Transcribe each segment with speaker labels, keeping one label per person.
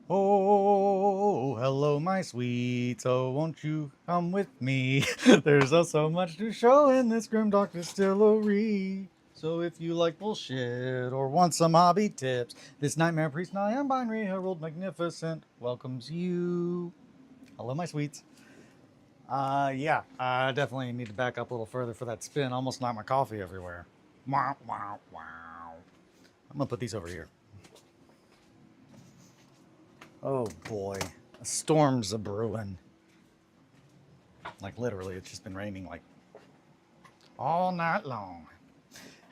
Speaker 1: Oh, hello, my sweets. Oh, won't you come with me? There's so much to show in this Grimdark Distillery. So if you like bullshit or want some hobby tips, this Nightmare Priest non-binary Herald Magnificent welcomes you. Hello, my sweets. Yeah, I definitely need to back up a little further for that spin. Almost knocked my coffee everywhere. Wow, wow, wow. I'm gonna put these over here. Oh boy, a storm's a brewing. Like literally, it's just been raining like all night long.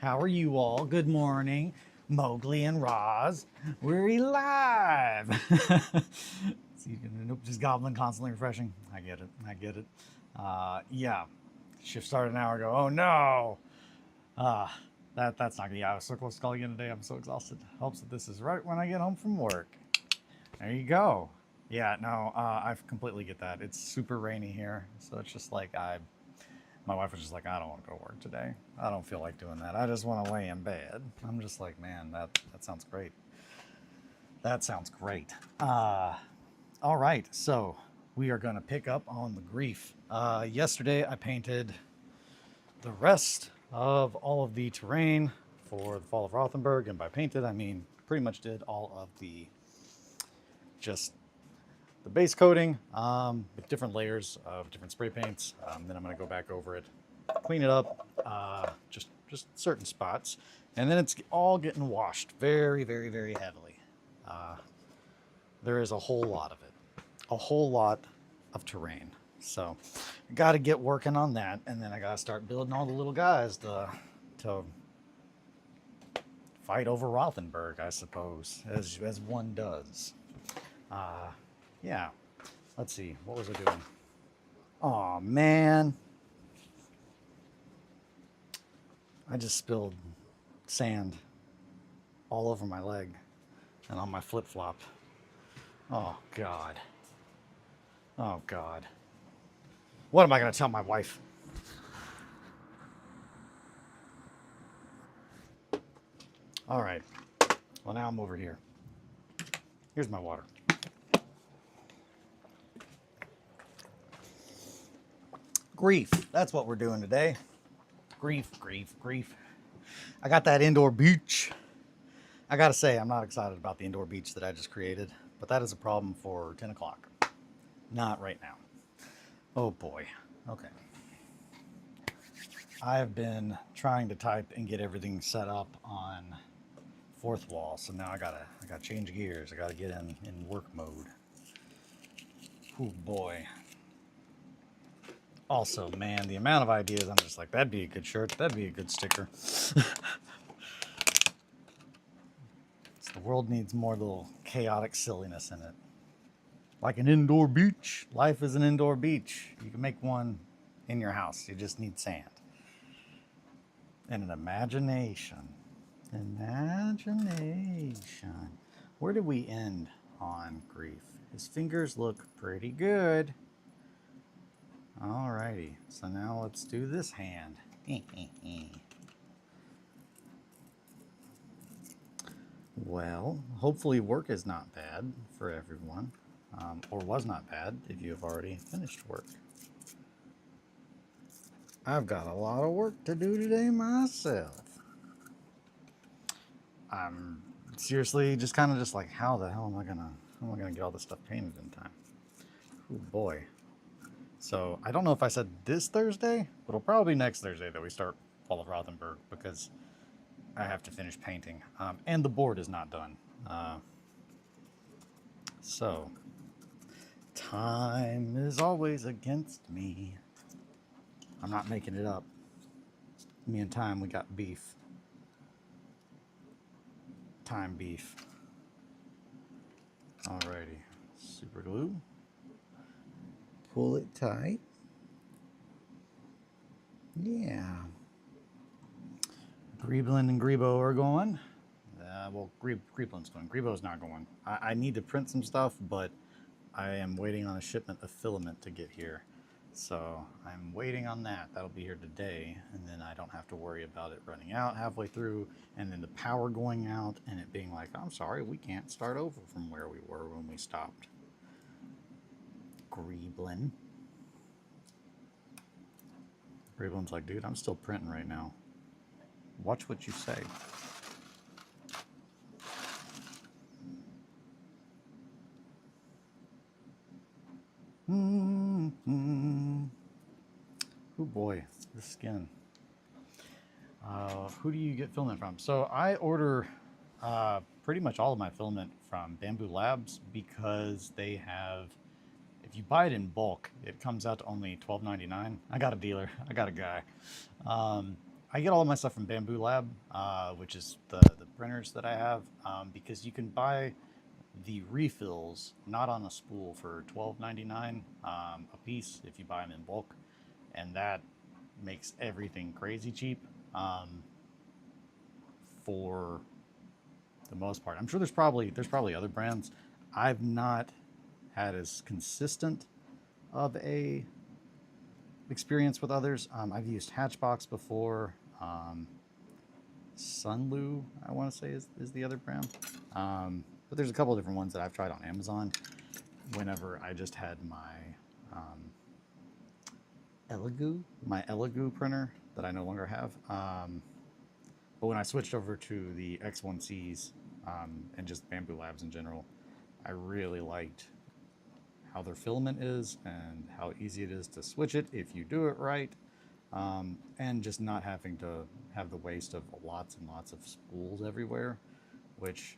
Speaker 1: How are you all? Good morning, Mowgli and Roz. We're alive. So you can, nope, just goblin constantly refreshing. I get it. I get it. Yeah, shift started an hour ago. Oh no. Uh, that's not gonna. Yeah, I was so close to calling in today. I'm so exhausted. Hopes that this is right when I get home from work. There you go. Yeah, no, I completely get that. It's super rainy here, so it's just like my wife was just like, I don't want to go to work today. I don't feel like doing that. I just want to lay in bed. I'm just like, man, that sounds great. That sounds great. All right, so we are going to pick up on the grief. Yesterday, I painted the rest of all of the terrain for the Fall of Rothenburg, and by painted, I mean pretty much did all of the just the base coating with different layers of different spray paints. Then I'm going to go back over it, clean it up, just certain spots, and then it's all getting washed very, very, very heavily. Uh, there is a whole lot of it, a whole lot of terrain. So I got to get working on that, and then I got to start building all the little guys to fight over Rothenburg, I suppose, as one does. Yeah. Let's see. What was I doing? Oh man. I just spilled sand all over my leg and on my flip flop. Oh God. Oh God. What am I going to tell my wife? All right. Well, now I'm over here. Here's my water. Grief. That's what we're doing today. Grief, grief, grief. I got that indoor beach. I gotta say, I'm not excited about the indoor beach that I just created, but that is a problem for 10 o'clock. Not right now. Oh boy. Okay. I've been trying to type and get everything set up on fourth wall, so now I gotta change gears. I gotta get in work mode. Oh boy. Also, man, the amount of ideas, I'm just like, that'd be a good shirt, that'd be a good sticker. The world needs more little chaotic silliness in it. Like an indoor beach. Life is an indoor beach. You can make one in your house. You just need sand. And an imagination. Imagination. Where did we end on grief? His fingers look pretty good. Alrighty. So now let's do this hand. Well, hopefully work is not bad for everyone, or was not bad if you have already finished work. I've got a lot of work to do today myself. I'm seriously just kind of just like, how the hell am I gonna get all this stuff painted in time? Oh boy. So I don't know if I said this Thursday, but it'll probably be next Thursday that we start Fall of Rothenburg, because I have to finish painting, and the board is not done. So time is always against me. I'm not making it up. Me and time, we got beef. Time beef. Alrighty. Super glue. Pull it tight. Yeah. Greeblin and Grebo are going. Well, Greeblin's going. Grebo's not going. I need to print some stuff, but I am waiting on a shipment of filament to get here. So I'm waiting on that. That'll be here today, and then I don't have to worry about it running out halfway through, and then the power going out, and it being like, I'm sorry, we can't start over from where we were when we stopped. Greeblin. Greeblin's like, dude, I'm still printing right now. Watch what you say. Oh boy, the skin. Who do you get filament from? So I order pretty much all of my filament from Bamboo Labs because they have, if you buy it in bulk, it comes out to only $12.99. I got a dealer. I got a guy. I get all of my stuff from Bamboo Lab, which is the printers that I have, because you can buy the refills not on a spool for $12.99 a piece if you buy them in bulk, and that makes everything crazy cheap for the most part. I'm sure there's probably other brands. I've not had as consistent of a experience with others. I've used Hatchbox before. Sunlu, I want to say, is the other brand. But there's a couple of different ones that I've tried on Amazon whenever I just had my Elegoo printer that I no longer have. But when I switched over to the X1Cs and just Bamboo Labs in general, I really liked how their filament is and how easy it is to switch it if you do it right, and just not having to have the waste of lots and lots of spools everywhere, which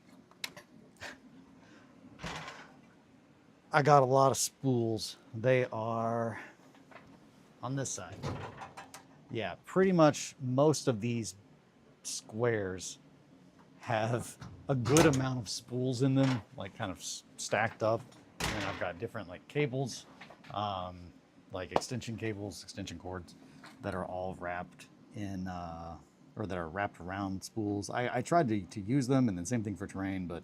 Speaker 1: I got a lot of spools. They are on this side. Yeah, pretty much most of these squares have a good amount of spools in them, like kind of stacked up. And I've got different like cables, like extension cables, extension cords that are all wrapped in, or that are wrapped around spools. I tried to use them, and then same thing for terrain, but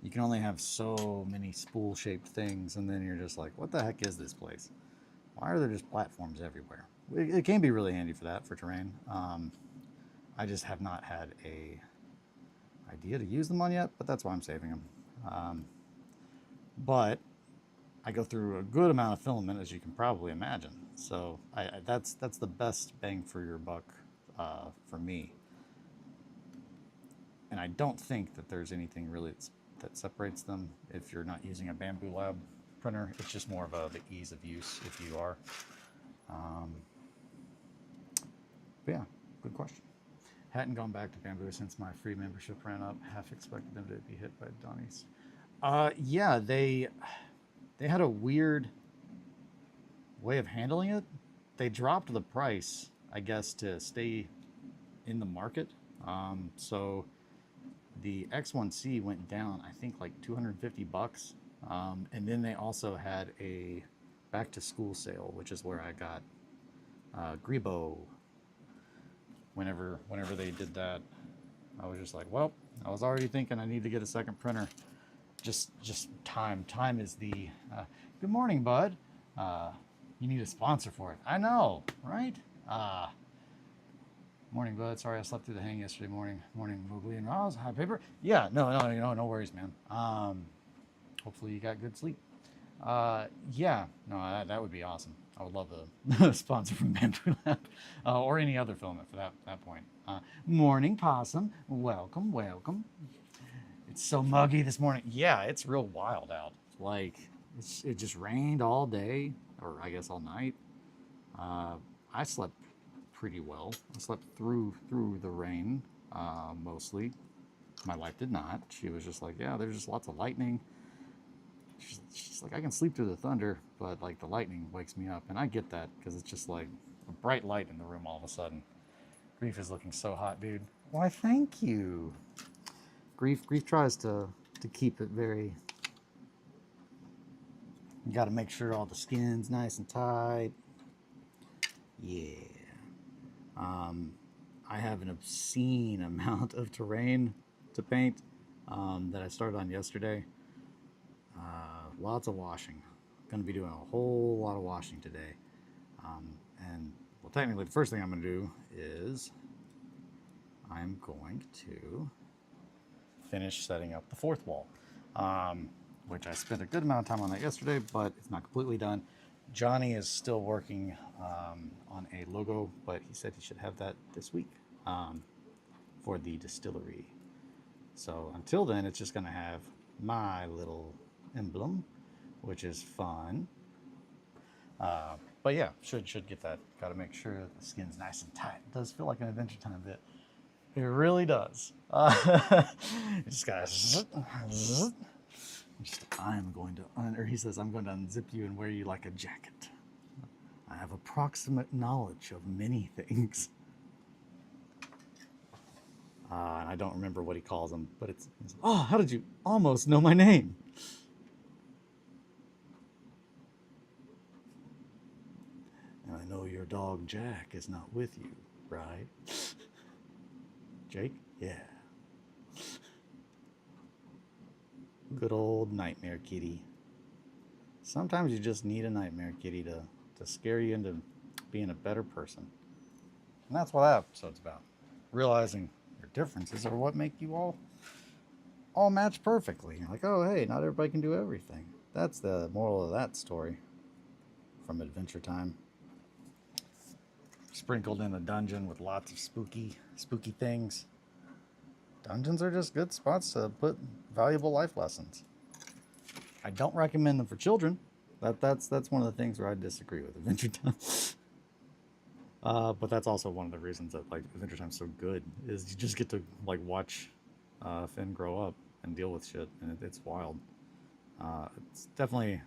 Speaker 1: you can only have so many spool shaped things, and then you're just like, what the heck is this place? Why are there just platforms everywhere? It can be really handy for that, for terrain. I just have not had a idea to use them on yet, but that's why I'm saving them. But I go through a good amount of filament, as you can probably imagine. So that's the best bang for your buck for me. And I don't think that there's anything really that separates them if you're not using a Bamboo Lab printer. It's just more of the ease of use if you are. But yeah, good question. Hadn't gone back to Bamboo since my free membership ran up. Half expected them to be hit by Donnie's. Yeah, they had a weird way of handling it. They dropped the price, I guess, to stay in the market. So the X1C went down, I think, like $250. And then they also had a back to school sale, which is where I got Grebo. Whenever they did that, I was just like, well, I was already thinking I need to get a second printer. Just time. Time is the. Good morning, bud. You need a sponsor for it. I know, right? Morning, bud. Sorry I slept through the hang yesterday morning. Morning, Moogly and Roz. Hi, paper. Yeah, no worries, man. Hopefully you got good sleep. Yeah, no, that would be awesome. I would love a sponsor from Bamboo Lab, or any other filament for that point. Morning, Possum. Welcome. It's so muggy this morning. Yeah, it's real wild out. Like, it just rained all day, or I guess all night. I slept pretty well. I slept through the rain, mostly. My wife did not. She was just like, yeah, there's just lots of lightning. She's like, I can sleep through the thunder, but like the lightning wakes me up. And I get that, because it's just like a bright light in the room all of a sudden. Grief is looking so hot, dude. Why, thank you. Grief tries to keep it very... You got to make sure all the skin's nice and tight. Yeah. I have an obscene amount of terrain to paint that I started on yesterday. Lots of washing. Going to be doing a whole lot of washing today. And well, technically, the first thing I'm going to do is I'm going to finish setting up the fourth wall, which I spent a good amount of time on that yesterday, but it's not completely done. Johnny is still working on a logo, but he said he should have that this week for the distillery. So until then, it's just going to have my little emblem, which is fun. But yeah, should get that. Got to make sure that the skin's nice and tight. It does feel like an Adventure Time bit. It really does. You just gotta. I'm going to, or he says, I'm going to unzip you and wear you like a jacket. I have approximate knowledge of many things. And I don't remember what he calls them, but it's, oh, how did you almost know my name? And I know your dog Jack is not with you, right? Jake? Yeah. Good old nightmare kitty. Sometimes you just need a nightmare kitty to scare you into being a better person. And that's what that episode's about. Realizing your differences are what make you all match perfectly. You're like, oh, hey, not everybody can do everything. That's the moral of that story from Adventure Time. Sprinkled in a dungeon with lots of spooky things. Dungeons are just good spots to put valuable life lessons. I don't recommend them for children. That's one of the things where I disagree with Adventure Time. But that's also one of the reasons that like Adventure Time's so good, is you just get to like watch Finn grow up and deal with shit, and it's wild. It's definitely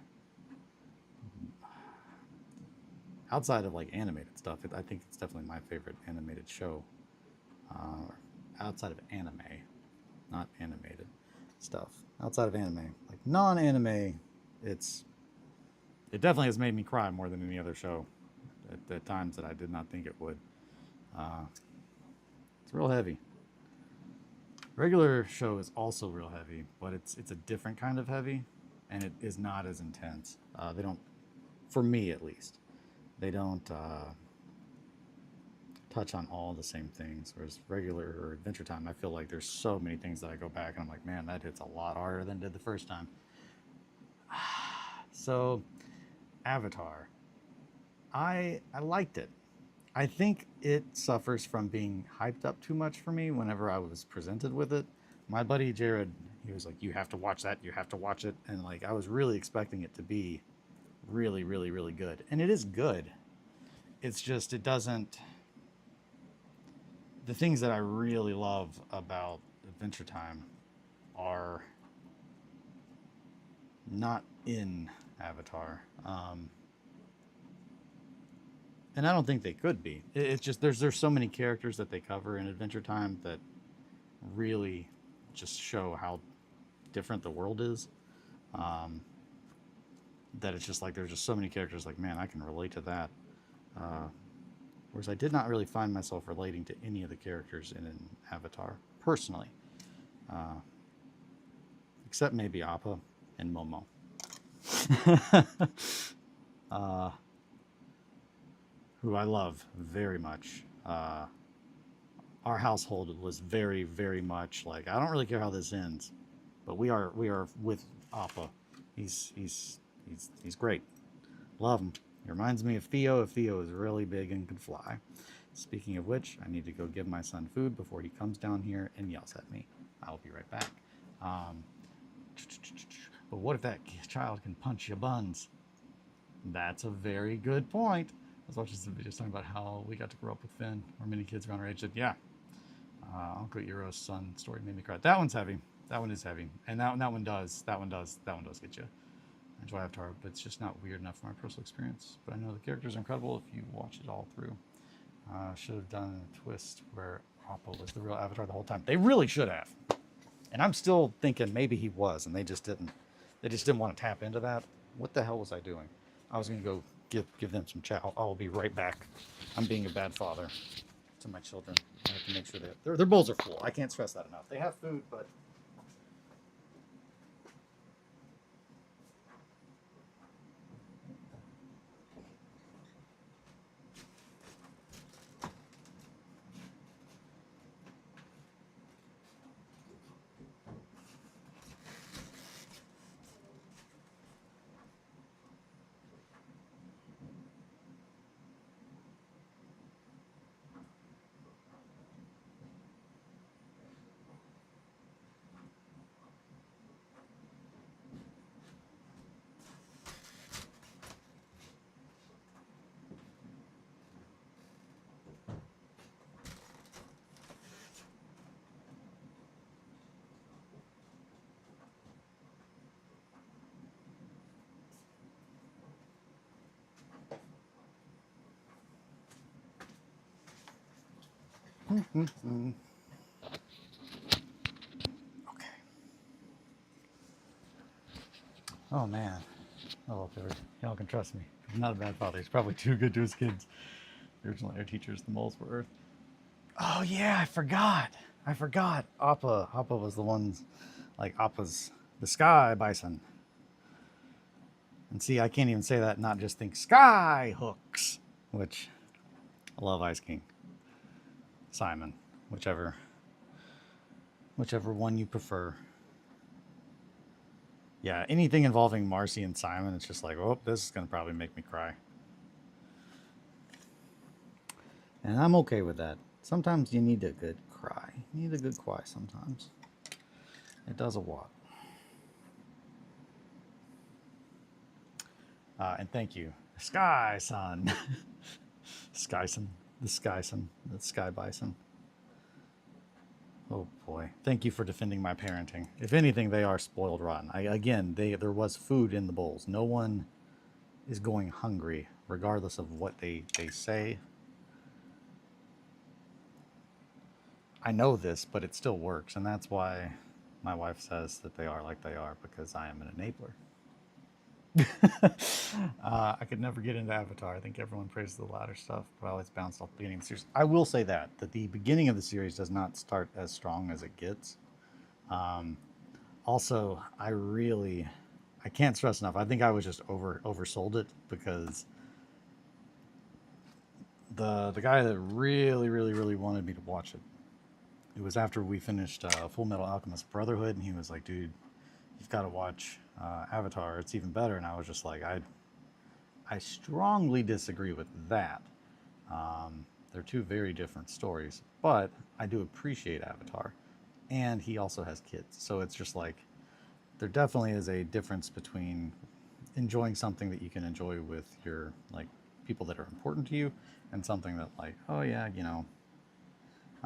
Speaker 1: outside of like animated stuff. I think it's definitely my favorite animated show. Outside of anime, not animated stuff. Outside of anime, like non-anime, it definitely has made me cry more than any other show at times that I did not think it would. It's real heavy. Regular show is also real heavy, but it's a different kind of heavy, and it is not as intense. They don't, for me at least, they don't touch on all the same things, whereas regular or Adventure Time, I feel like there's so many things that I go back and I'm like, man, that hits a lot harder than it did the first time. So Avatar, I liked it. I think it suffers from being hyped up too much for me whenever I was presented with it. My buddy Jared, he was like, you have to watch that, you have to watch it, and like I was really expecting it to be really, really, really good, and it is good. It's just, it doesn't, the things that I really love about Adventure Time are not in Avatar. And I don't think they could be. It's just there's so many characters that they cover in Adventure Time that really just show how different the world is. That it's just like there's just so many characters like, man, I can relate to that. Whereas I did not really find myself relating to any of the characters in an Avatar, personally. Except maybe Appa and Momo. Who I love very much. Our household was very, very much like, I don't really care how this ends, but we are with Appa. He's great. Love him. He reminds me of Theo if Theo is really big and could fly. Speaking of which, I need to go give my son food before he comes down here and yells at me. I'll be right back. But what if that child can punch your buns? That's a very good point. I was watching some videos talking about how we got to grow up with Finn, or many kids around our age said, yeah, Uncle Eero's son story made me cry. That one's heavy. That one is heavy. And that one does get you. I enjoy Avatar, but it's just not weird enough for my personal experience. But I know the characters are incredible if you watch it all through. Should have done a twist where Appa was the real Avatar the whole time. They really should have. And I'm still thinking maybe he was, and they just didn't. They just didn't want to tap into that. What the hell was I doing? I was going to go give them some chow. I'll be right back. I'm being a bad father to my children. I have to make sure that their bowls are full. I can't stress that enough. They have food, but Okay. Oh man. Oh, y'all can trust me. He's not a bad father. He's probably too good to his kids. The original air teachers, the moles were Earth. Oh yeah, I forgot. Appa was the ones, like Appa's the sky bison. And see, I can't even say that and not just think sky hooks, which I love Ice King. Simon, whichever one you prefer. Yeah, anything involving Marcy and Simon, it's just like, oh, this is gonna probably make me cry. And I'm okay with that. Sometimes you need a good cry. You need a good cry sometimes. It does a lot. And thank you, Sky Son. Skyson, the Skyson, the Sky Bison. Oh boy, thank you for defending my parenting. If anything, they are spoiled rotten. There was food in the bowls. No one is going hungry, regardless of what they say. I know this, but it still works, and that's why my wife says that they are like they are, because I am an enabler. I could never get into Avatar. I think everyone praises the latter stuff, but I always bounced off the beginning of the series. I will say that the beginning of the series does not start as strong as it gets. Also, I can't stress enough. I think I was just oversold it, because the guy that really wanted me to watch it. It was after we finished Full Metal Alchemist Brotherhood, and he was like, "Dude, you've got to watch Avatar. It's even better." And I was just like, I strongly disagree with that. They're two very different stories, but I do appreciate Avatar, and he also has kids, so it's just like there definitely is a difference between enjoying something that you can enjoy with your like people that are important to you, and something that like, oh yeah,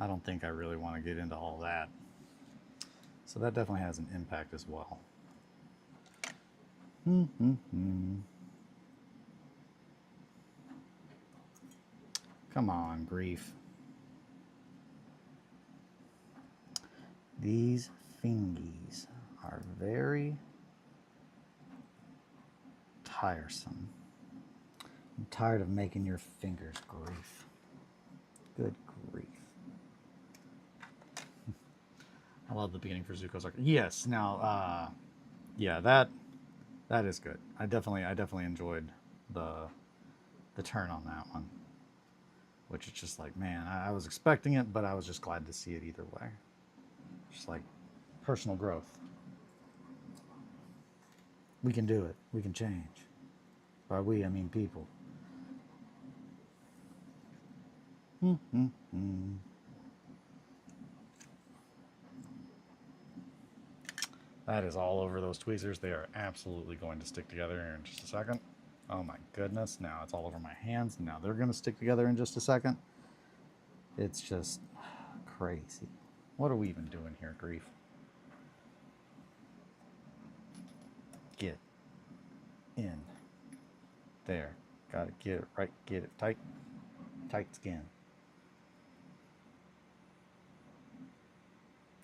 Speaker 1: I don't think I really want to get into all that. So that definitely has an impact as well. Come on, grief. These fingies are very tiresome. I'm tired of making your fingers grief. Good grief. I love the beginning for Zuko's arc. Yes, now, yeah, that is good. I definitely enjoyed the turn on that one. Which is just like, man, I was expecting it, but I was just glad to see it either way. Just like personal growth. We can do it. We can change. By we, I mean people. That is all over those tweezers. They are absolutely going to stick together here in just a second. Oh my goodness, now it's all over my hands. Now they're going to stick together in just a second. It's just crazy. What are we even doing here, grief? Get in there. Gotta get it right, get it tight. Tight skin.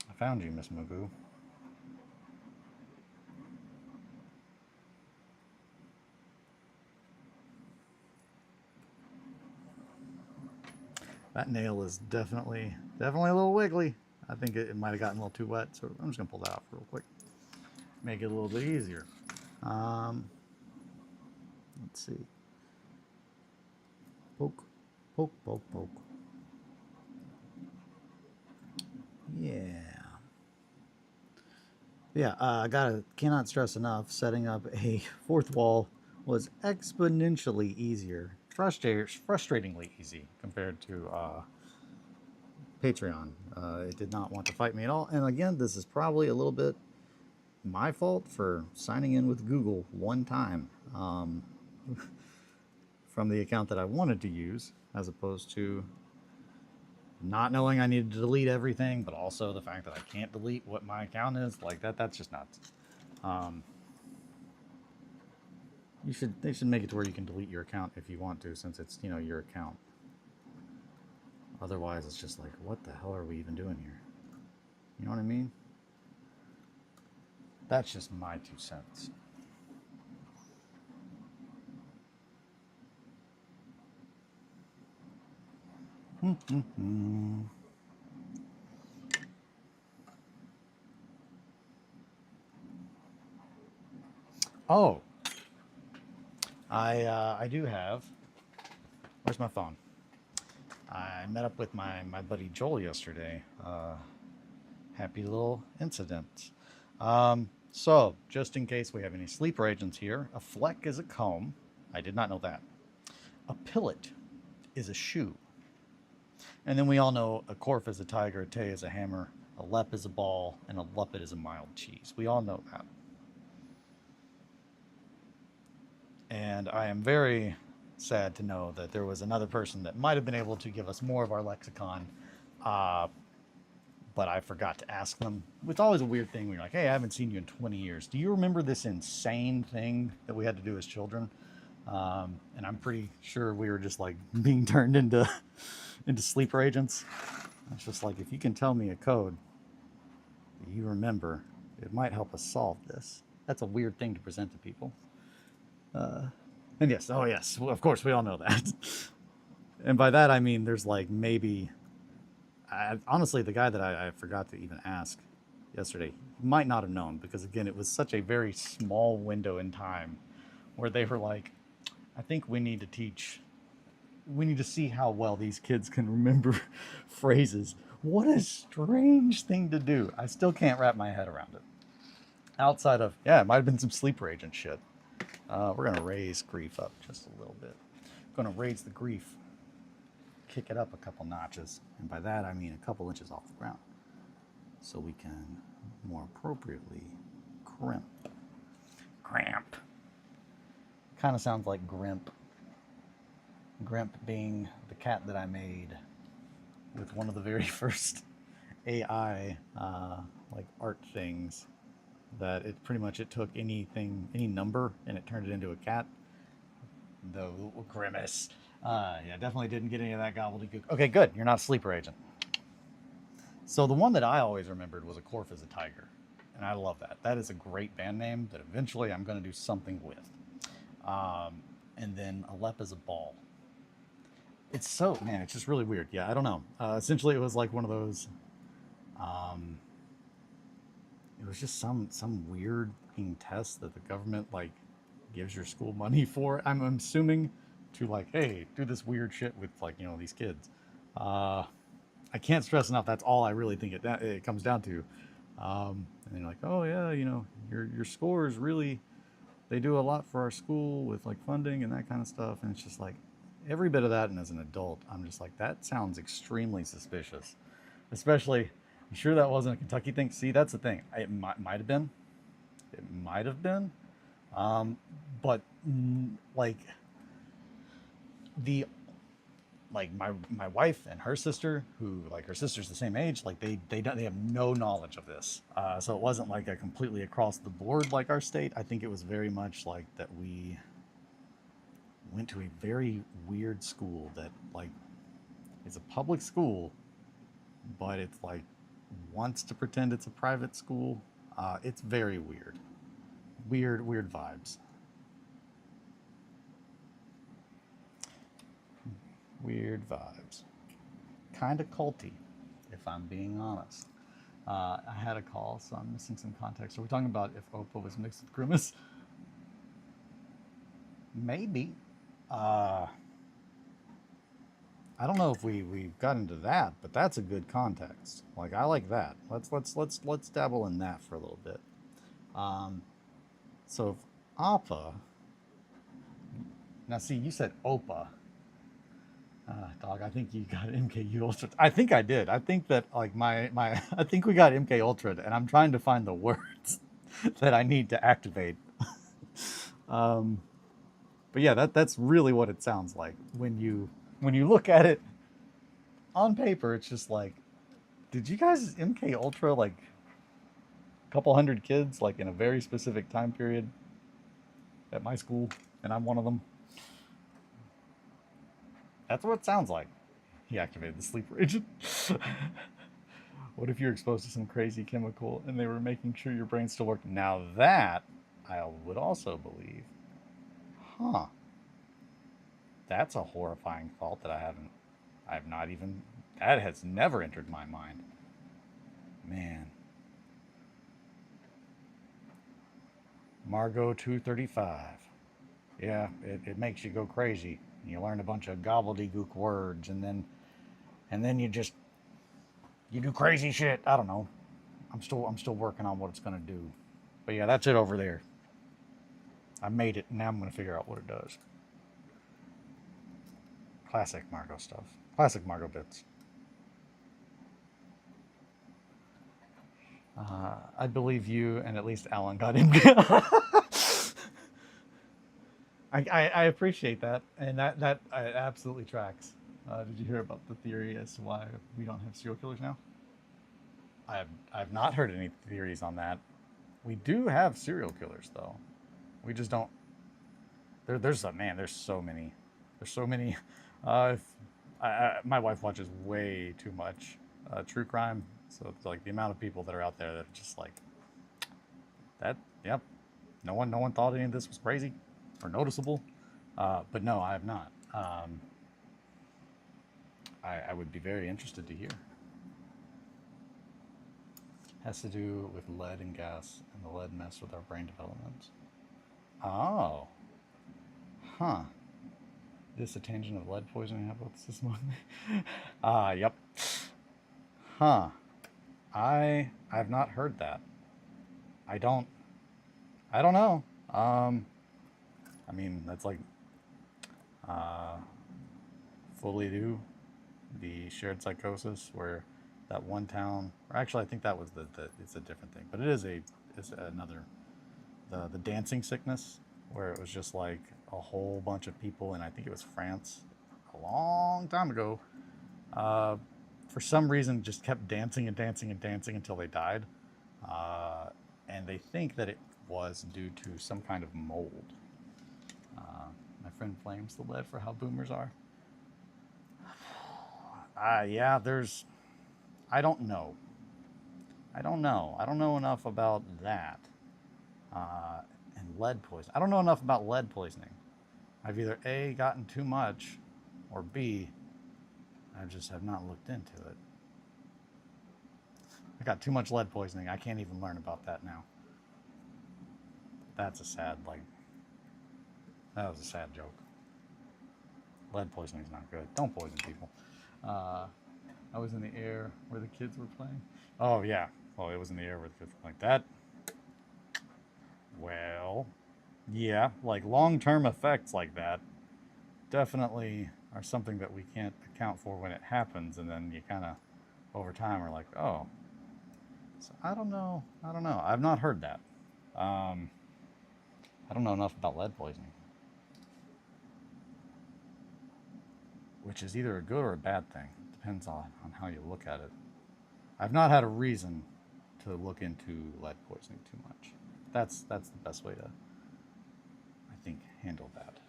Speaker 1: I found you, Miss Magoo. That nail is definitely a little wiggly. I think it might have gotten a little too wet, so I'm just gonna pull that off real quick. Make it a little bit easier. Let's see. Poke, poke, poke, poke. Yeah. Yeah, cannot stress enough, setting up a fourth wall was exponentially easier. Frustratingly easy compared to Patreon. It did not want to fight me at all. And again, this is probably a little bit my fault for signing in with Google one time from the account that I wanted to use, as opposed to not knowing I needed to delete everything, but also the fact that I can't delete what my account is. Like that's just nuts. They should make it to where you can delete your account if you want to, since it's, your account. Otherwise, it's just like, what the hell are we even doing here? You know what I mean? That's just my 2 cents. Oh, I do have. Where's my phone? I met up with my buddy Joel yesterday. Happy little incident. So, just in case we have any sleeper agents here, a fleck is a comb. I did not know that. A pillet is a shoe. And then we all know a corf is a tiger, a tay is a hammer, a lep is a ball, and a luppet is a mild cheese. We all know that. And I am very sad to know that there was another person that might have been able to give us more of our lexicon, but I forgot to ask them. It's always a weird thing when you're like, hey, I haven't seen you in 20 years. Do you remember this insane thing that we had to do as children? And I'm pretty sure we were just like being turned into sleeper agents. It's just like, if you can tell me a code that you remember, it might help us solve this. That's a weird thing to present to people. And yes, oh yes, well, of course, we all know that. And by that, I mean, there's like maybe, honestly, the guy that I forgot to even ask yesterday might not have known, because again, it was such a very small window in time where they were like, I think we need to see how well these kids can remember phrases. What a strange thing to do. I still can't wrap my head around it. Outside of, yeah, it might have been some sleeper agent shit. We're going to raise grief up just a little bit. Going to raise the grief, kick it up a couple notches. And by that, I mean a couple inches off the ground, so we can more appropriately crimp. Cramp. Kind of sounds like Grimp. Grimp being the cat that I made with one of the very first AI like art things. That it pretty much, it took anything, any number, and it turned it into a cat. The grimace. Yeah, definitely didn't get any of that gobbledygook. Okay, good. You're not a sleeper agent. So the one that I always remembered was a corf is a tiger. And I love that. That is a great band name that eventually I'm going to do something with. And then a lep is a ball. It's so, man, it's just really weird. Yeah, I don't know. Essentially, it was like one of those... it was just some weird fucking test that the government like gives your school money for. I'm assuming to like, hey, do this weird shit with like, you know, these kids. I can't stress enough. That's all I really think it comes down to. And they're like, oh yeah, you know, your scores really, they do a lot for our school with like funding and that kind of stuff. And it's just like every bit of that. And as an adult, I'm just like, that sounds extremely suspicious, especially. I'm sure that wasn't a Kentucky thing. See, that's the thing. It might have been. It might have been. But like the like my wife and her sister, who like her sister's the same age, like they have no knowledge of this. So it wasn't like a completely across the board like our state. I think it was very much like that we went to a very weird school that like is a public school, but it's like wants to pretend it's a private school. It's very weird. Weird vibes. Weird vibes. Kind of culty, if I'm being honest. I had a call, so I'm missing some context. Are we talking about if Opa was mixed with Grimace? Maybe. I don't know if we got into that, but that's a good context. Like I like that. Let's dabble in that for a little bit. So if Appa, now see, you said Opa. Dog, I think you got MKU Ultra. I think I did. I think that like my I think we got MK Ultra, and I'm trying to find the words that I need to activate. But yeah, that's really what it sounds like when you look at it on paper. It's just like, did you guys MK Ultra like a couple hundred kids like in a very specific time period at my school, and I'm one of them? That's what it sounds like. He activated the sleeper agent. What if you're exposed to some crazy chemical and they were making sure your brain still worked? Now that I would also believe. Huh. That's a horrifying thought that I've not even, that has never entered my mind. Man. Margot 235. Yeah, it makes you go crazy. You learn a bunch of gobbledygook words, and then you do crazy shit. I don't know. I'm still working on what it's gonna do. But yeah, that's it over there. I made it, and now I'm gonna figure out what it does. Classic Margot stuff. Classic Margot bits. I believe you, and at least Alan got him. I appreciate that, and that absolutely tracks. Did you hear about the theory as to why we don't have serial killers now? I've not heard any theories on that. We do have serial killers though. We just don't. There's so many. There's so many. My wife watches way too much true crime, so it's like the amount of people that are out there that are just like that. Yep. No one thought any of this was crazy or noticeable. But no, I have not. I would be very interested to hear. Has to do with lead and gas, and the lead messed with our brain development. Oh. Huh. This a tangent of lead poisoning? What's this one? Yep. Huh. I've not heard that. I don't know. I mean, that's like fully do the shared psychosis where that one town, or actually I think that was it's a different thing, but it's another, the dancing sickness, where it was just like a whole bunch of people, and I think it was France a long time ago, for some reason just kept dancing and dancing and dancing until they died, and they think that it was due to some kind of mold. My friend blames the lead for how boomers are. Yeah, I don't know. I don't know enough about that. And lead poisoning. I don't know enough about lead poisoning. I've either A, gotten too much, or B, I just have not looked into it. I got too much lead poisoning. I can't even learn about that now. That's a sad, that was a sad joke. Lead poisoning is not good. Don't poison people. I was in the air where the kids were playing. Oh, yeah. Oh, it was in the air where the kids were playing. That, well, yeah, like long-term effects like that definitely are something that we can't account for when it happens, and then you kind of, over time, are like, oh. So I don't know. I've not heard that. I don't know enough about lead poisoning, which is either a good or a bad thing. Depends on how you look at it. I've not had a reason to look into lead poisoning too much. That's the best way to, I think, handle that.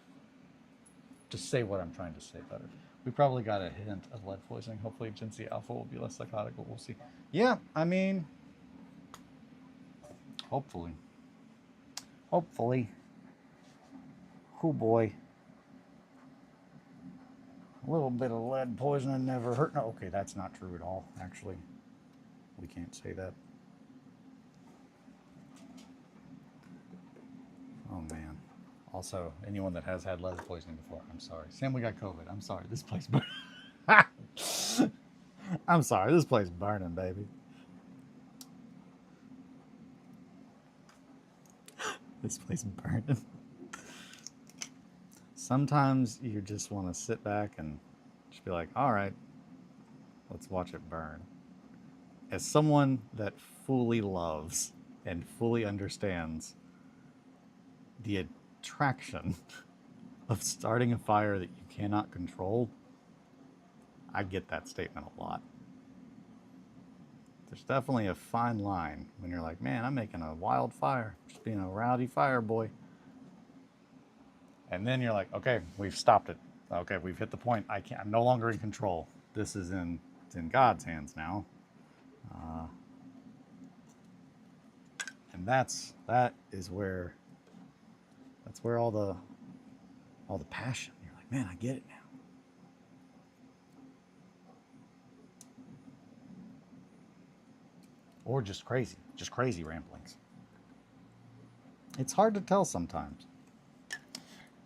Speaker 1: Just say what I'm trying to say better. We probably got a hint of lead poisoning. Hopefully Gen Z Alpha will be less psychotic, but we'll see. Yeah, I mean, hopefully. Oh boy. A little bit of lead poisoning never hurt. No, okay, that's not true at all, actually. We can't say that. Oh, man. Also, anyone that has had lead poisoning before, I'm sorry. Sam, we got COVID. I'm sorry. This place burning. I'm sorry. This place burning, baby. This place burning. Sometimes you just want to sit back and just be like, all right, let's watch it burn. As someone that fully loves and fully understands the attraction of starting a fire that you cannot control, I get that statement a lot. There's definitely a fine line when you're like, man, I'm making a wild fire, just being a rowdy fire boy. And then you're like, okay, we've stopped it. Okay, we've hit the point. I'm no longer in control. this is it's in God's hands now. And that's where all the passion. You're like, man, I get it now. Or just crazy ramblings. It's hard to tell sometimes.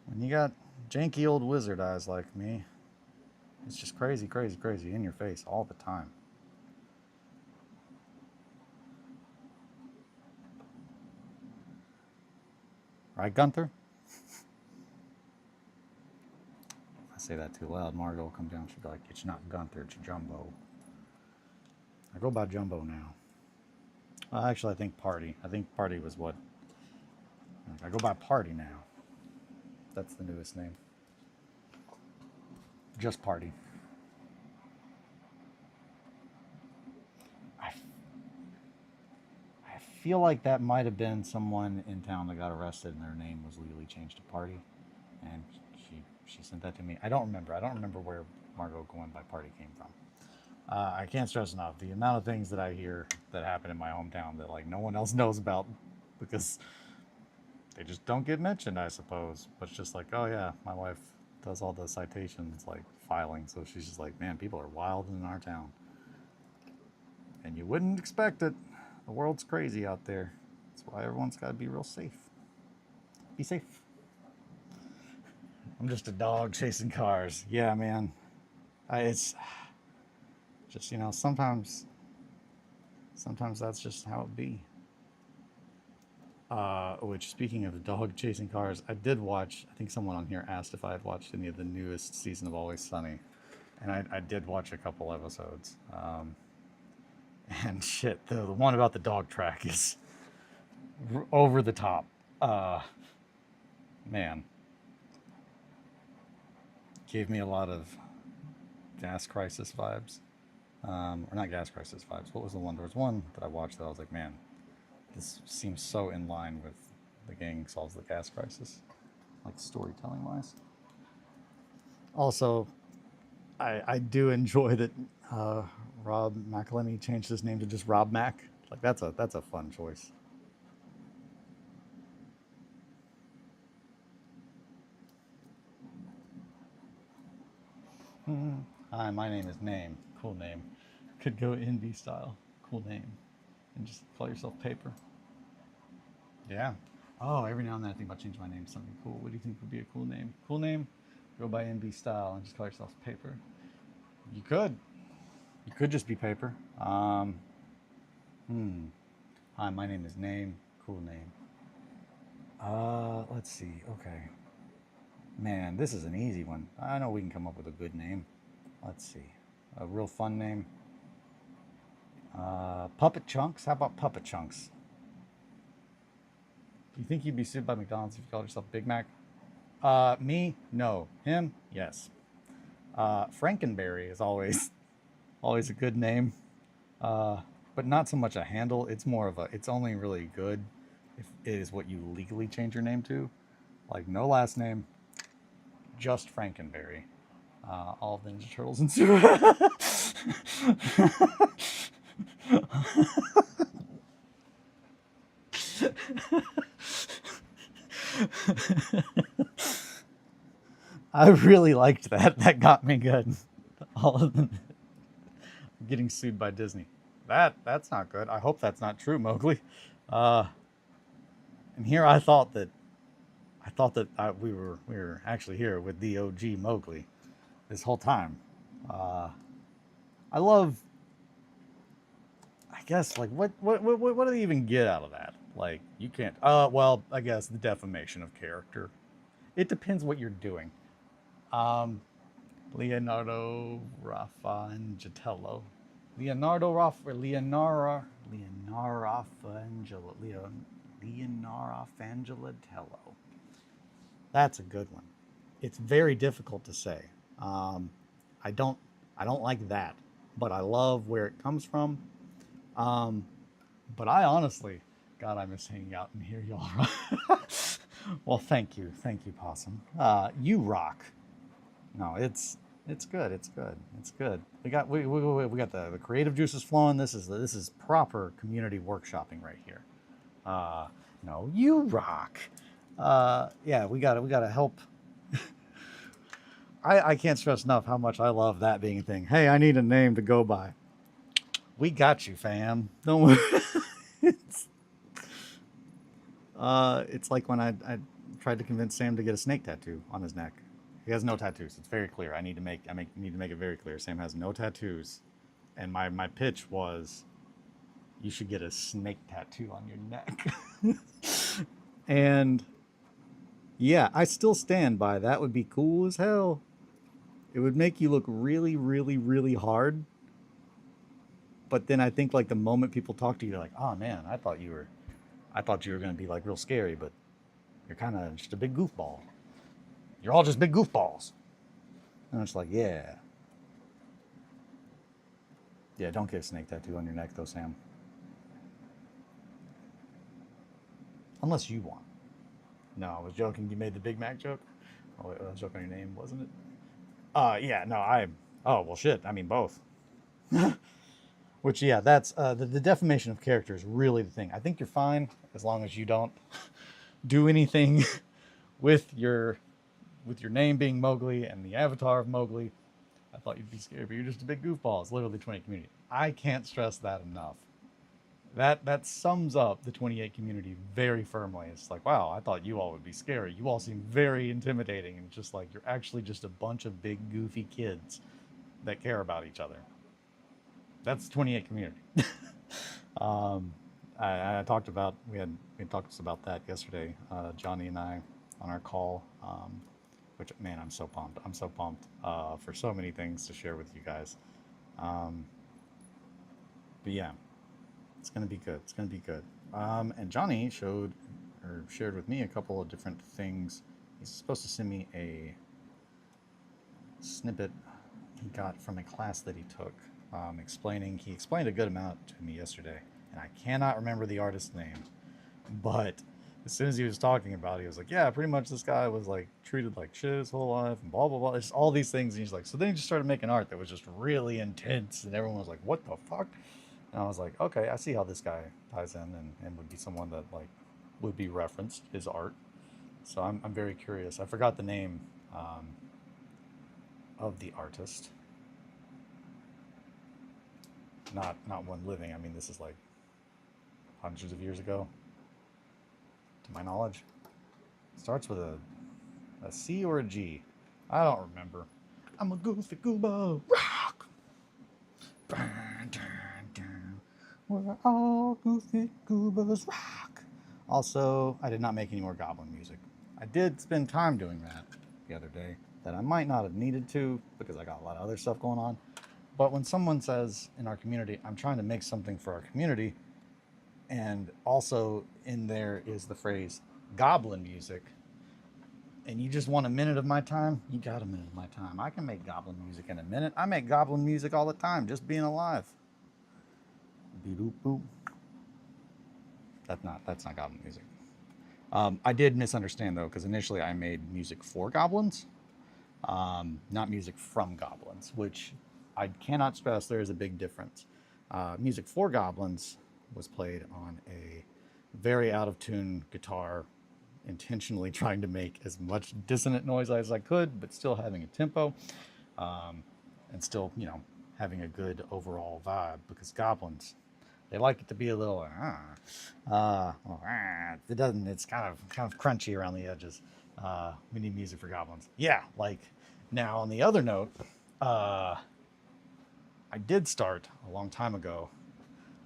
Speaker 1: When you got janky old wizard eyes like me, it's just crazy in your face all the time. Right, Gunther? If I say that too loud, Margot will come down. She'll be like, it's not Gunther, it's Jumbo. I go by Jumbo now. Actually, I think Party. I think Party was what? I go by Party now. That's the newest name. Just Party. I feel like that might have been someone in town that got arrested and their name was legally changed to Party. And she sent that to me. I don't remember. I don't remember where Margot going by Party came from. I can't stress enough the amount of things that I hear that happen in my hometown that like no one else knows about because they just don't get mentioned, I suppose. But it's just like, oh yeah, my wife does all the citations, like filing. So she's just like, man, people are wild in our town. And you wouldn't expect it. The world's crazy out there. That's why everyone's got to be real safe. Be safe. I'm just a dog chasing cars. Yeah, man. It's just, you know, sometimes that's just how it be. Which, speaking of the dog chasing cars, I did watch, I think someone on here asked if I had watched any of the newest season of Always Sunny. And I did watch a couple episodes. And shit, the one about the dog track is over the top. Man. Gave me a lot of Gas Crisis vibes. Or not Gas Crisis vibes. What was the one? There was one that I watched that I was like, man, this seems so in line with The Gang Solves the Gas Crisis. Like storytelling wise. Also, I do enjoy that Rob McElhenney changed his name to just Rob Mac. Like that's a fun choice. Hi, my name is Name. Cool name. Could go NB style. Cool name. And just call yourself Paper. Yeah. Oh, every now and then I think about changing my name to something cool. What do you think would be a cool name? Cool name? Go by NB style and just call yourself Paper. You could. You could just be Paper. Hi, my name is Name. Cool name. Let's see. Okay. Man, this is an easy one. I know we can come up with a good name. Let's see. A real fun name. Puppet Chunks. How about Puppet Chunks? Do you think you'd be sued by McDonald's if you called yourself Big Mac? Me? No. Him? Yes. Frankenberry is always a good name. But not so much a handle. It's more of it's only really good if it is what you legally change your name to. Like no last name. Just Frankenberry. All of the Ninja Turtles and Super. I really liked that. That got me good. All of them getting sued by Disney. That's not good. I hope that's not true, Mowgli. And here I thought that we were actually here with the OG Mowgli this whole time. I love. I guess like what do they even get out of that? Like you can't. Well, I guess the defamation of character. It depends what you're doing. Leonardo Raffangelo. Leonara Fangelo. That's a good one. It's very difficult to say. I don't like that, but I love where it comes from. But I honestly, God, I miss hanging out in here, y'all. Well, thank you, Possum. You rock. No, it's It's good. It's good. It's good. We got the creative juices flowing. This is proper community workshopping right here. Uh, no, you rock. Yeah, we gotta help. I can't stress enough how much I love that being a thing. Hey, I need a name to go by. We got you, fam. Don't worry. it's, it's like when I tried to convince Sam to get a snake tattoo on his neck. He has no tattoos. It's very clear. I need to make it very clear. Sam has no tattoos, and my pitch was, you should get a snake tattoo on your neck. And yeah, I still stand by that. Would be cool as hell. It would make you look really, really, really hard. But then I think like the moment people talk to you, you're like, oh man, I thought you were gonna be like real scary, but you're kind of just a big goofball. You're all just big goofballs. And it's like, yeah. Yeah, don't get a snake tattoo on your neck though, Sam. Unless you want. No, I was joking. You made the Big Mac joke. Oh, wait, I was joking on your name, wasn't it? Yeah, no, oh, well, shit. I mean, both. Which, yeah, that's the defamation of character is really the thing. I think you're fine as long as you don't do anything with your name being Mowgli and the avatar of Mowgli. I thought you'd be scared, but you're just a big goofball. It's literally 28 community. I can't stress that enough. That sums up the 28 community very firmly. It's like, wow, I thought you all would be scary. You all seem very intimidating, and just like you're actually just a bunch of big goofy kids that care about each other. That's 28 community. um, I talked about we talked about that yesterday, Johnny and I on our call. Which, man, I'm so pumped. I'm so pumped for so many things to share with you guys. Um, but yeah, it's gonna be good. It's gonna be good. And Johnny shared with me a couple of different things. He's supposed to send me a snippet he got from a class that he took. He explained a good amount to me yesterday, and I cannot remember the artist's name, but as soon as he was talking about it, he was like, yeah, pretty much this guy was like treated like shit his whole life and blah blah blah. It's all these things, and he's like, so then he just started making art that was just really intense, and everyone was like, what the fuck? And I was like, okay, I see how this guy ties in, and would be someone that like would be referenced, his art. So I'm very curious. I forgot the name of the artist. Not one living. I mean, this is like hundreds of years ago, to my knowledge. Starts with a C or a G. I don't remember. I'm a goofy gooba. Rock. We're all goofy goobas. Rock. Also, I did not make any more goblin music. I did spend time doing that the other day that I might not have needed to because I got a lot of other stuff going on. But when someone says in our community, I'm trying to make something for our community, and also in there is the phrase goblin music, and you just want a minute of my time, you got a minute of my time. I can make goblin music in a minute. I make goblin music all the time, just being alive. Beep boop. That's not goblin music. I did misunderstand though, because initially I made music for goblins, not music from goblins, which I cannot stress there is a big difference. Music for goblins was played on a very out of tune guitar, intentionally trying to make as much dissonant noise as I could, but still having a tempo, and still, having a good overall vibe, because goblins, they like it to be a little, it doesn't, it's kind of crunchy around the edges. We need music for goblins. Yeah, like, now on the other note, I did start a long time ago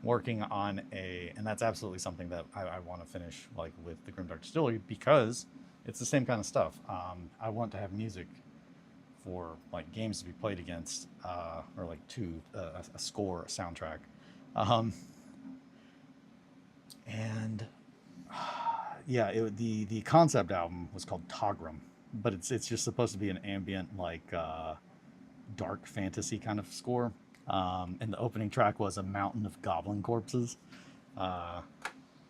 Speaker 1: working on and that's absolutely something that I want to finish, like with the Grimdark Distillery, because it's the same kind of stuff. I want to have music for like games to be played against, or like a score, a soundtrack. And yeah, the concept album was called Togram, but it's just supposed to be an ambient, like dark fantasy kind of score. And the opening track was a mountain of goblin corpses,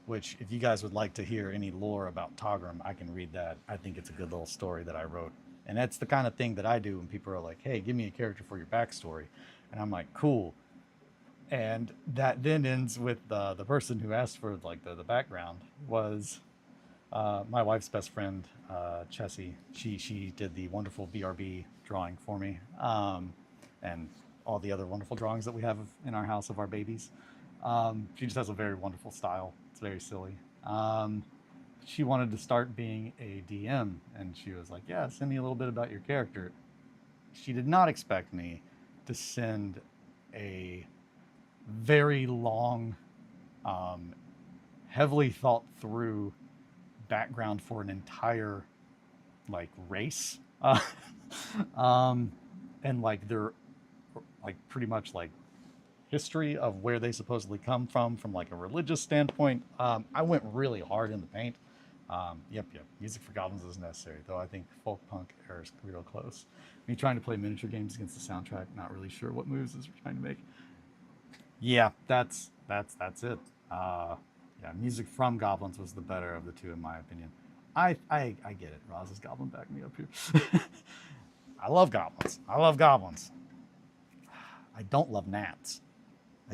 Speaker 1: which if you guys would like to hear any lore about Togram, I can read that. I think it's a good little story that I wrote And that's the kind of thing that I do when people are like, hey, give me a character for your backstory. And I'm like, cool. And that then ends with the person who asked for like the background was my wife's best friend, Chessie. She did the wonderful BRB drawing for me, and all the other wonderful drawings that we have in our house of our babies. She just has a very wonderful style. It's very silly. She wanted to start being a DM, and she was like, "Yeah, send me a little bit about your character." She did not expect me to send a very long, heavily thought through background for an entire like race, and like their like pretty much like history of where they supposedly come from like a religious standpoint. I went really hard in the paint. Yep. Music for goblins is necessary, though I think folk punk era is real close. Me trying to play miniature games against the soundtrack, not really sure what moves is we're trying to make. Yeah, that's it. Yeah, music from goblins was the better of the two, in my opinion. I get it. Roz's goblin back me up here. I love goblins. I love goblins. I don't love gnats.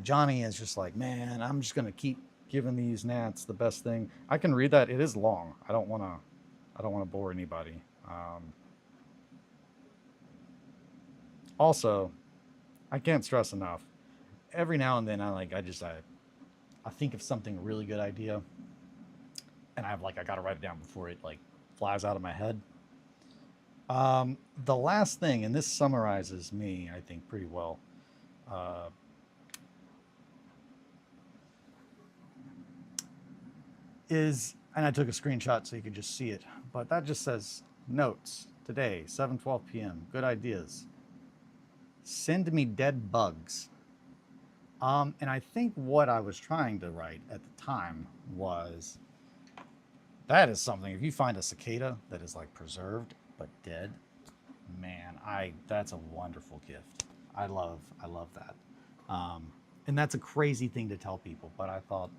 Speaker 1: Johnny is just like, man, I'm just gonna keep giving these gnats the best thing. I can read that. It is long. I don't wanna bore anybody. Also, I can't stress enough. Every now and then I think of something a really good idea, and I gotta write it down before it like flies out of my head. The last thing, and this summarizes me, I think, pretty well. And I took a screenshot so you could just see it, but that just says notes today, 7:12 p.m. Good ideas. Send me dead bugs. And I think what I was trying to write at the time was, that is something, if you find a cicada that is like preserved but dead, man, that's a wonderful gift. I love that. And that's a crazy thing to tell people, but I thought,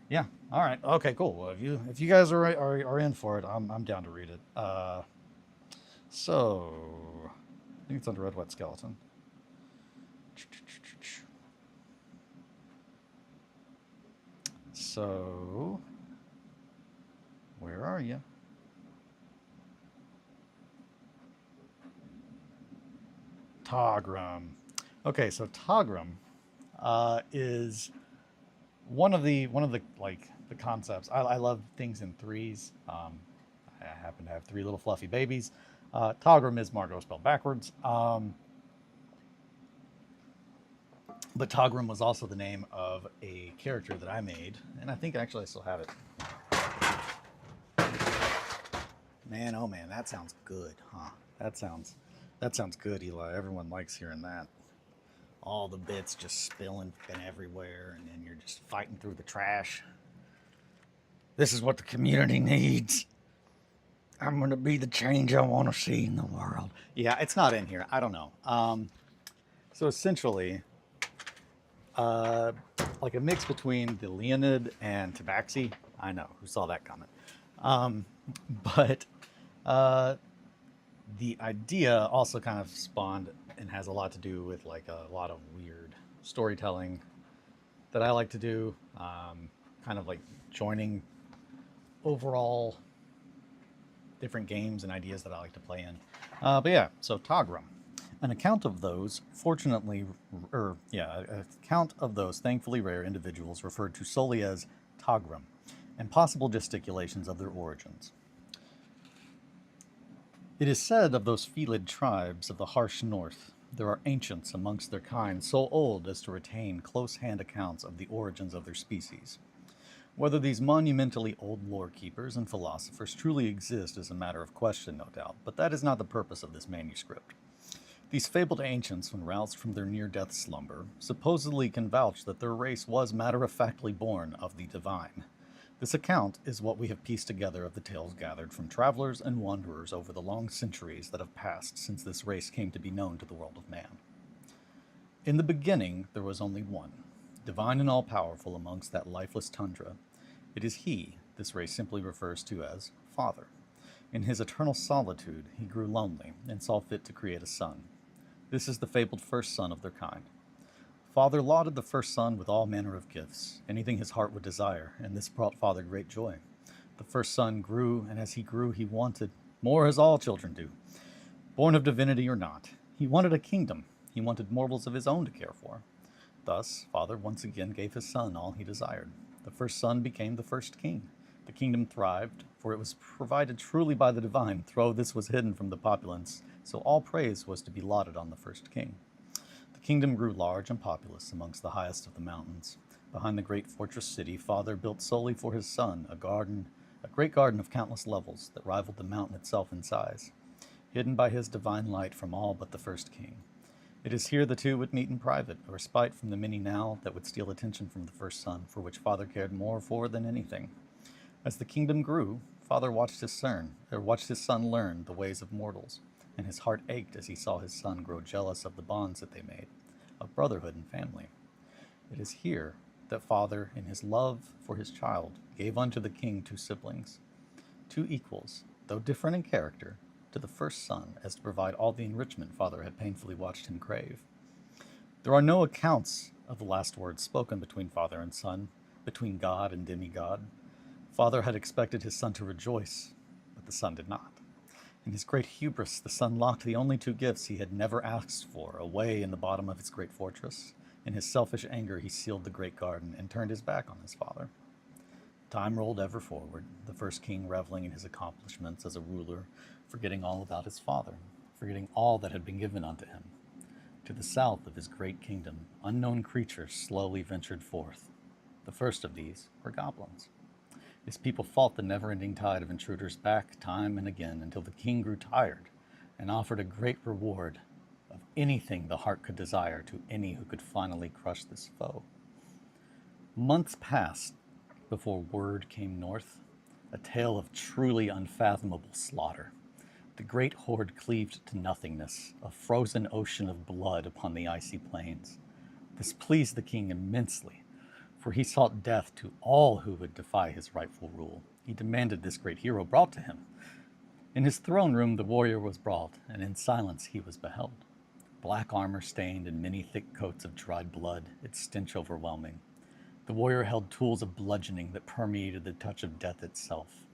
Speaker 1: yeah, all right, okay, cool. Well, if you guys are in for it, I'm down to read it. So I think it's under RedWetSkeleton. So, where are you? Togrum. Okay, so Togrum is one of the like the concepts. I love things in threes. I happen to have three little fluffy babies. Togrum is Margot spelled backwards. But Togrum was also the name of a character that I made, and I think actually I still have it. Man, oh man, that sounds good, huh? That sounds good, Eli. Everyone likes hearing that. All the bits just spilling everywhere, and then you're just fighting through the trash. This is what the community needs. I'm gonna be the change I want to see in the world. Yeah, it's not in here. I don't know. So essentially, like a mix between the Leonid and Tabaxi. I know, who saw that comment? But the idea also kind of spawned and has a lot to do with like a lot of weird storytelling that I like to do, kind of like joining overall different games and ideas that I like to play in. But yeah, so Togrum. An account of those, thankfully rare individuals referred to solely as Togrum, and possible gesticulations of their origins. It is said of those Felid tribes of the harsh north, there are ancients amongst their kind so old as to retain close-hand accounts of the origins of their species. Whether these monumentally old lore keepers and philosophers truly exist is a matter of question, no doubt, but that is not the purpose of this manuscript. These fabled ancients, when roused from their near-death slumber, supposedly can vouch that their race was matter-of-factly born of the divine. This account is what we have pieced together of the tales gathered from travelers and wanderers over the long centuries that have passed since this race came to be known to the world of man. In the beginning, there was only one, divine and all-powerful amongst that lifeless tundra. It is he this race simply refers to as Father. In his eternal solitude, he grew lonely and saw fit to create a son. This is the fabled first son of their kind. Father lauded the first son with all manner of gifts, anything his heart would desire, and this brought Father great joy. The first son grew, and as he grew, he wanted more, as all children do, born of divinity or not. He wanted a kingdom. He wanted mortals of his own to care for. Thus, Father once again gave his son all he desired. The first son became the first king. The kingdom thrived, for it was provided truly by the divine, though this was hidden from the populace, so all praise was to be lauded on the first king. The kingdom grew large and populous amongst the highest of the mountains. Behind the great fortress city, Father built solely for his son a great garden of countless levels that rivaled the mountain itself in size, hidden by his divine light from all but the first king. It is here the two would meet in private, a respite from the many now that would steal attention from the first son, for which Father cared more for than anything. As the kingdom grew, Father watched his son learn the ways of mortals, and his heart ached as he saw his son grow jealous of the bonds that they made, of brotherhood and family. It is here that Father, in his love for his child, gave unto the king two siblings, two equals, though different in character, to the first son, as to provide all the enrichment Father had painfully watched him crave. There are no accounts of the last words spoken between father and son, between God and demigod. Father had expected his son to rejoice, but the son did not. In his great hubris, the son locked the only two gifts he had never asked for away in the bottom of his great fortress. In his selfish anger, he sealed the great garden and turned his back on his father. Time rolled ever forward, the first king reveling in his accomplishments as a ruler, forgetting all about his father, forgetting all that had been given unto him. To the south of his great kingdom, unknown creatures slowly ventured forth. The first of these were goblins. His people fought the never-ending tide of intruders back time and again until the king grew tired and offered a great reward of anything the heart could desire to any who could finally crush this foe. Months passed before word came north, a tale of truly unfathomable slaughter. The great horde cleaved to nothingness, a frozen ocean of blood upon the icy plains. This pleased the king immensely, for he sought death to all who would defy his rightful rule. He demanded this great hero brought to him. In his throne room the warrior was brought, and in silence he was beheld. Black armor stained in many thick coats of dried blood, its stench overwhelming. The warrior held tools of bludgeoning that permeated the touch of death itself.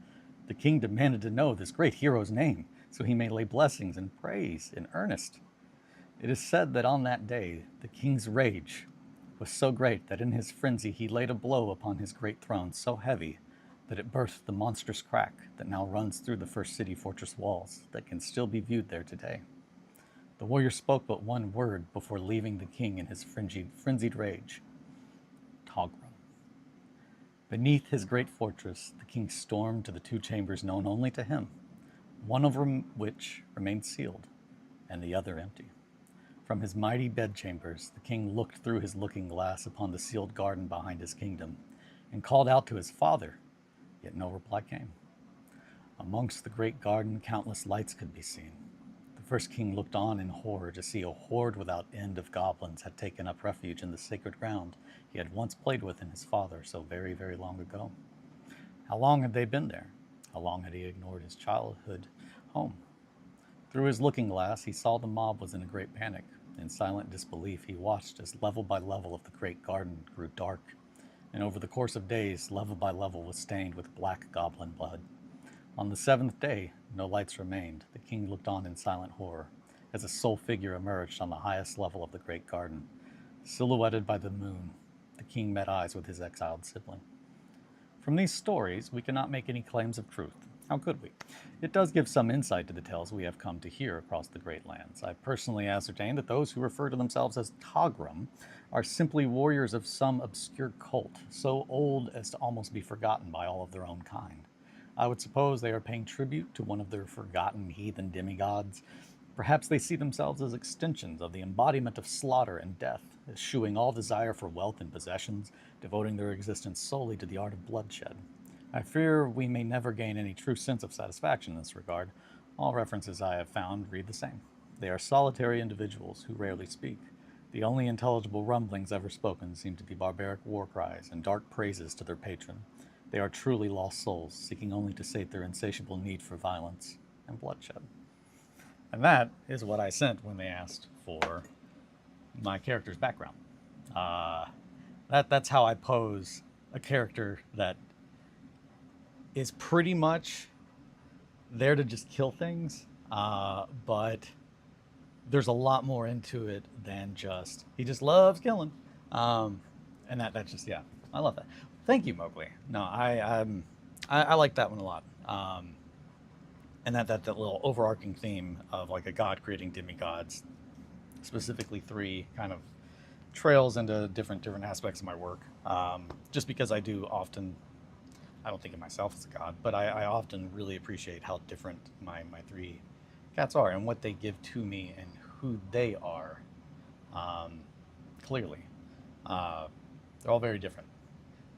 Speaker 1: The king demanded to know this great hero's name, so he may lay blessings and praise in earnest. It is said that on that day the king's rage was so great that in his frenzy he laid a blow upon his great throne so heavy that it burst the monstrous crack that now runs through the first city fortress walls that can still be viewed there today. The warrior spoke but one word before leaving the king in his frenzied rage. Togrum. Beneath his great fortress, the king stormed to the two chambers known only to him, one of which remained sealed, and the other empty. From his mighty bedchambers, the king looked through his looking-glass upon the sealed garden behind his kingdom, and called out to his father, yet no reply came. Amongst the great garden, countless lights could be seen. The first king looked on in horror to see a horde without end of goblins had taken up refuge in the sacred ground he had once played with in his father so very, very long ago. How long had they been there? How long had he ignored his childhood home? Through his looking-glass, he saw the mob was in a great panic. In silent disbelief, he watched as level by level of the great garden grew dark, and over the course of days, level by level was stained with black goblin blood. On the seventh day, no lights remained. The king looked on in silent horror, as a sole figure emerged on the highest level of the great garden. Silhouetted by the moon, the king met eyes with his exiled sibling. From these stories, we cannot make any claims of truth. How could we? It does give some insight to the tales we have come to hear across the great lands. I personally ascertain that those who refer to themselves as Togrum are simply warriors of some obscure cult, so old as to almost be forgotten by all of their own kind. I would suppose they are paying tribute to one of their forgotten heathen demigods. Perhaps they see themselves as extensions of the embodiment of slaughter and death, eschewing all desire for wealth and possessions, devoting their existence solely to the art of bloodshed. I fear we may never gain any true sense of satisfaction in this regard. All references I have found read the same. They are solitary individuals who rarely speak. The only intelligible rumblings ever spoken seem to be barbaric war cries and dark praises to their patron.
Speaker 2: They are truly lost souls, seeking only to sate their insatiable need for violence and bloodshed.
Speaker 1: And that is what I sent when they asked for my character's background. Uh, that's how I pose a character that is pretty much there to just kill things, but there's a lot more into it than just he just loves killing, um, and that's just yeah, I love that. Thank you, Mowgli. No, I like that one a lot, and that little overarching theme of like a god creating demigods, specifically three kind of trails into different aspects of my work. Just because I do often, I don't think of myself as a god, but I often really appreciate how different my three cats are and what they give to me and who they are. Um, Clearly, they're all very different.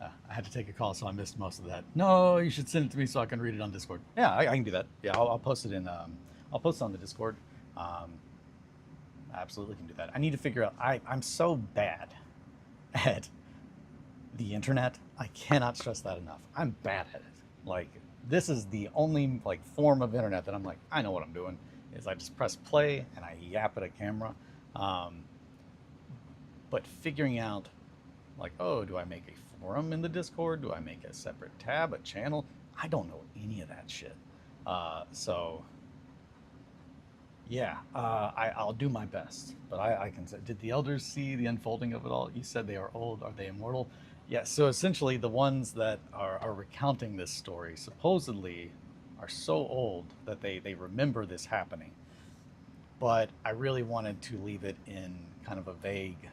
Speaker 1: I had to take a call, so I missed most of that. No, you should send it to me so I can read it on Discord. Yeah, I can do that. Yeah, I'll post it in. I'll post it on the Discord. Um, I absolutely can do that. I need to figure out. I'm so bad at the internet. I cannot stress that enough. I'm bad at it. Like this is the only like form of internet that I'm like I know what I'm doing. Is I just press play and I yap at a camera. Um, but figuring out like, oh, do I make a forum in the Discord? Do I make a separate tab, a channel? I don't know any of that shit. So yeah, I'll do my best. But I can say, did the elders see the unfolding of it all? You said they are old. Are they immortal? Yeah. So essentially, the ones that are recounting this story supposedly are so old that they remember this happening. But I really wanted to leave it in kind of a vague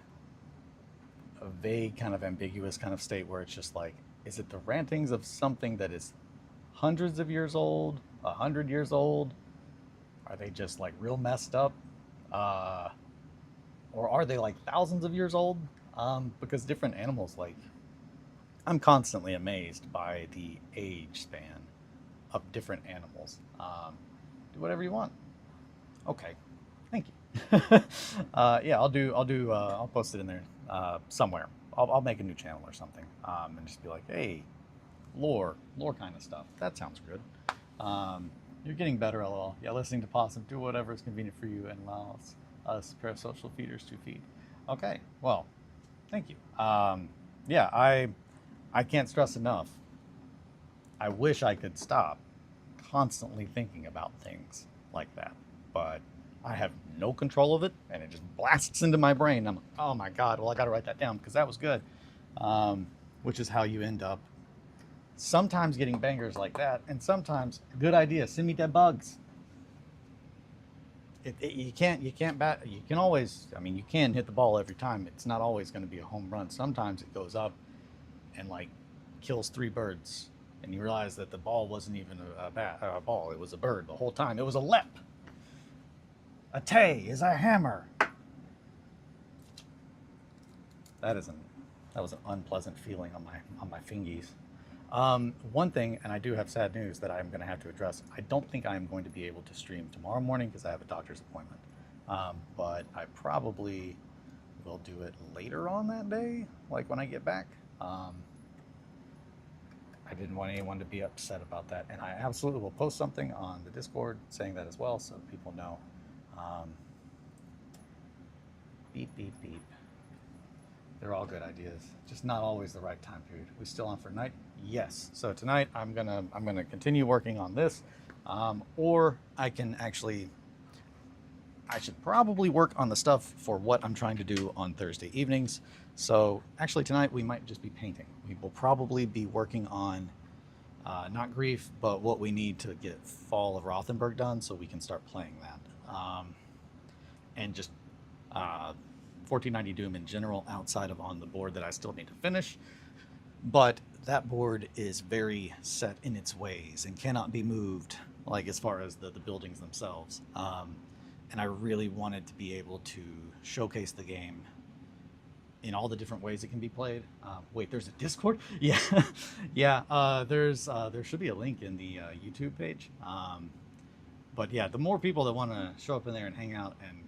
Speaker 1: kind of ambiguous kind of state where it's just like, is it the rantings of something that is hundreds of years old, 100 years old? Are they just like real messed up? Uh, or are they like thousands of years old? Because different animals, like, I'm constantly amazed by the age span of different animals. Do whatever you want. Okay, thank you. Yeah, I'll post it in there somewhere. I'll make a new channel or something, and just be like, hey, lore kind of stuff. That sounds good. You're getting better, lol. Yeah, listening to Possum. Do whatever is convenient for you and allows us parasocial feeders to feed. Okay, well, thank you. Yeah, I can't stress enough. I wish I could stop constantly thinking about things like that, but I have no control of it, and it just blasts into my brain. I'm like, oh my god, well I got to write that down because that was good. Which is how you end up sometimes getting bangers like that, and sometimes good idea. Send me dead bugs. You can't bat. You can always. I mean, you can hit the ball every time. It's not always going to be a home run. Sometimes it goes up and like kills three birds, and you realize that the ball wasn't even a ball. It was a bird the whole time. It was a lep. A tay is a hammer. That isn't. That was an unpleasant feeling on my fingies. One thing, and I do have sad news that I'm going to have to address. I don't think I'm going to be able to stream tomorrow morning because I have a doctor's appointment. But I probably will do it later on that day, like when I get back. I didn't want anyone to be upset about that, and I absolutely will post something on the Discord saying that as well, so people know. Beep beep beep. They're all good ideas, just not always the right time period. We still on for night? Yes. So tonight I'm gonna continue working on this, or I can actually. I should probably work on the stuff for what I'm trying to do on Thursday evenings. So actually tonight we might just be painting. We will probably be working on not grief, but what we need to get Fall of Rothenburg done so we can start playing that. And just 1490 Doom in general outside of on the board that I still need to finish. But that board is very set in its ways and cannot be moved, like as far as the buildings themselves. And I really wanted to be able to showcase the game in all the different ways it can be played. Wait, there's a Discord? Yeah, yeah. There should be a link in the YouTube page. But yeah, the more people that want to show up in there and hang out and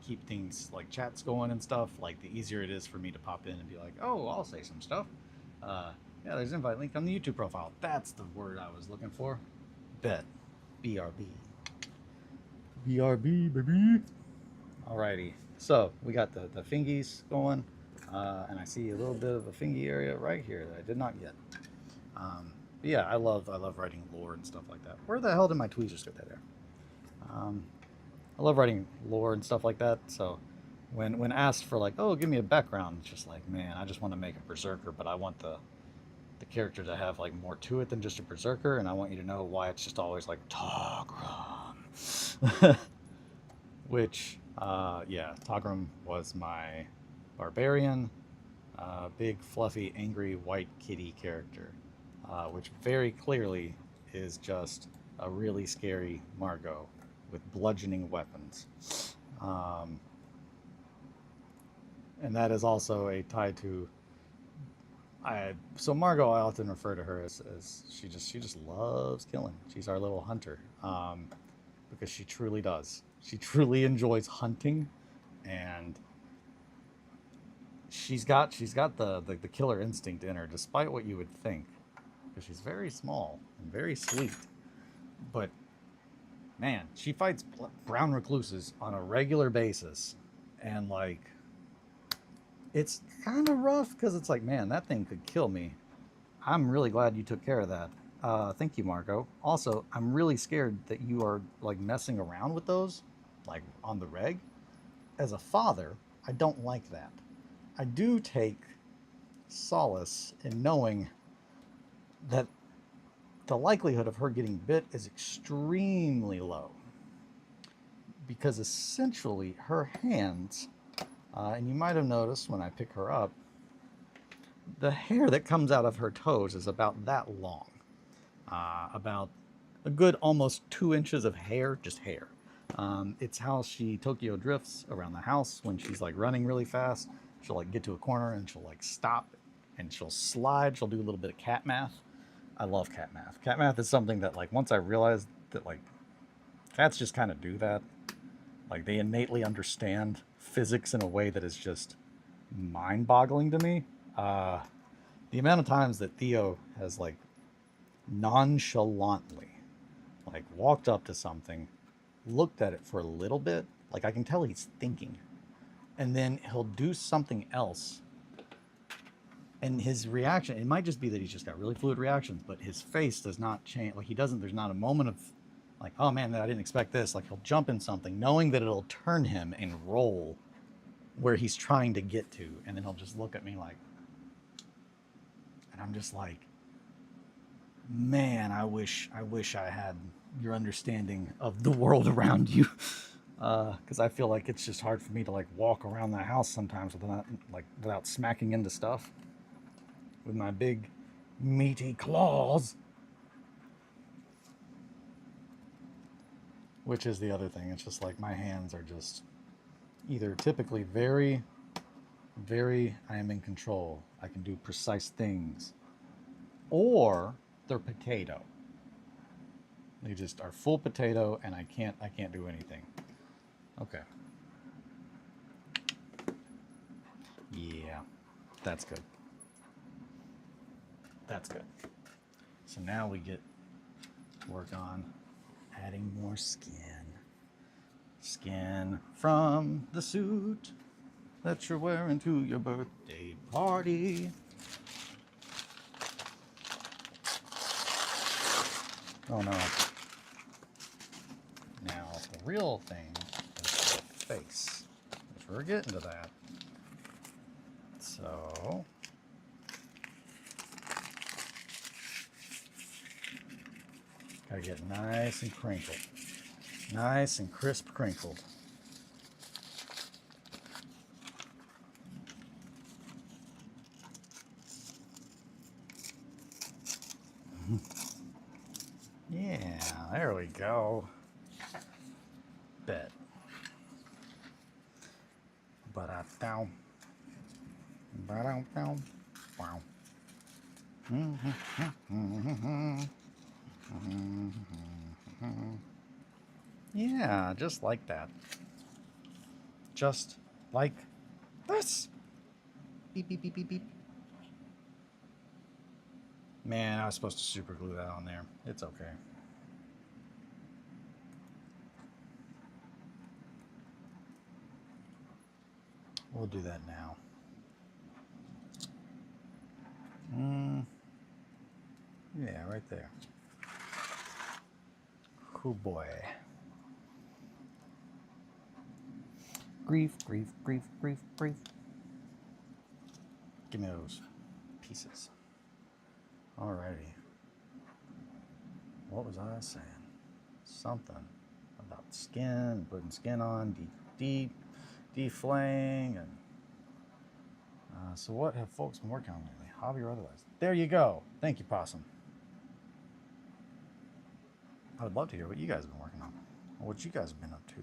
Speaker 1: keep things like chats going and stuff, like the easier it is for me to pop in and be like, oh, I'll say some stuff. Yeah, there's an invite link on the YouTube profile. That's the word I was looking for. Bet. BRB. BRB, baby. Alrighty. So, we got the fingies going. And I see a little bit of a fingy area right here that I did not get. But yeah, I love writing lore and stuff like that. Where the hell did my tweezers get that there? I love writing lore and stuff like that. So when asked for like, oh, give me a background, it's just like, man, I just want to make a berserker, but I want the character to have like more to it than just a berserker, and I want you to know why it's just always like Togrum. Which, yeah, Togrum was my barbarian, big, fluffy, angry, white kitty character, which very clearly is just a really scary Margot with bludgeoning weapons. And that is also a tie to so Margot, I often refer to her as she just loves killing. She's our little hunter, because she truly does. She truly enjoys hunting, and she's got the killer instinct in her, despite what you would think, because she's very small and very sweet. But man, she fights brown recluses on a regular basis, and like, it's kind of rough because it's like, man, that thing could kill me. I'm really glad you took care of that. Thank you, Margot. Also, I'm really scared that you are like messing around with those, like on the reg. As a father, I don't like that. I do take solace in knowing that the likelihood of her getting bit is extremely low, because essentially her hands, and you might have noticed when I pick her up, the hair that comes out of her toes is about that long. About a good almost 2 inches of hair, just hair. It's how she Tokyo drifts around the house when she's like running really fast. She'll like get to a corner and she'll like stop and she'll slide. She'll do a little bit of cat math. I love cat math. Cat math is something that like once I realized that like cats just kind of do that. Like they innately understand physics in a way that is just mind-boggling to me. The amount of times that Theo has like nonchalantly like walked up to something, looked at it for a little bit, like I can tell he's thinking, and then he'll do something else, and his reaction, it might just be that he's just got really fluid reactions, but his face does not change. Like he doesn't, there's not a moment of like, oh man, I didn't expect this. Like he'll jump in something knowing that it'll turn him and roll where he's trying to get to, and then he'll just look at me like, and I'm just like, man, I wish I had your understanding of the world around you, because I feel like it's just hard for me to like walk around the house sometimes without smacking into stuff with my big meaty claws. Which is the other thing. It's just like my hands are just either typically very, very, I am in control, I can do precise things, or they're potato. They just are full potato, and I can't do anything. Okay. Yeah, that's good. That's good. So now we get to work on adding more skin. Skin from the suit that you're wearing to your birthday party. Oh no. Now, the real thing is the face, which we're getting to that. So, gotta get nice and crinkled. Nice and crisp crinkled. Yeah, there we go. Bet. Ba-da-down. Ba-down-down. Wow. Yeah, just like that. Just like this. Beep, beep, beep, beep, beep. Man, I was supposed to super glue that on there. It's okay. We'll do that now. Yeah, right there. Oh boy. Grief, grief, grief, grief, grief. Give me those pieces. Alrighty. What was I saying? Something about skin, putting skin on, deflaying, and so what have folks been working on lately, hobby or otherwise? There you go. Thank you, Possum. I would love to hear what you guys have been working on, or what you guys have been up to.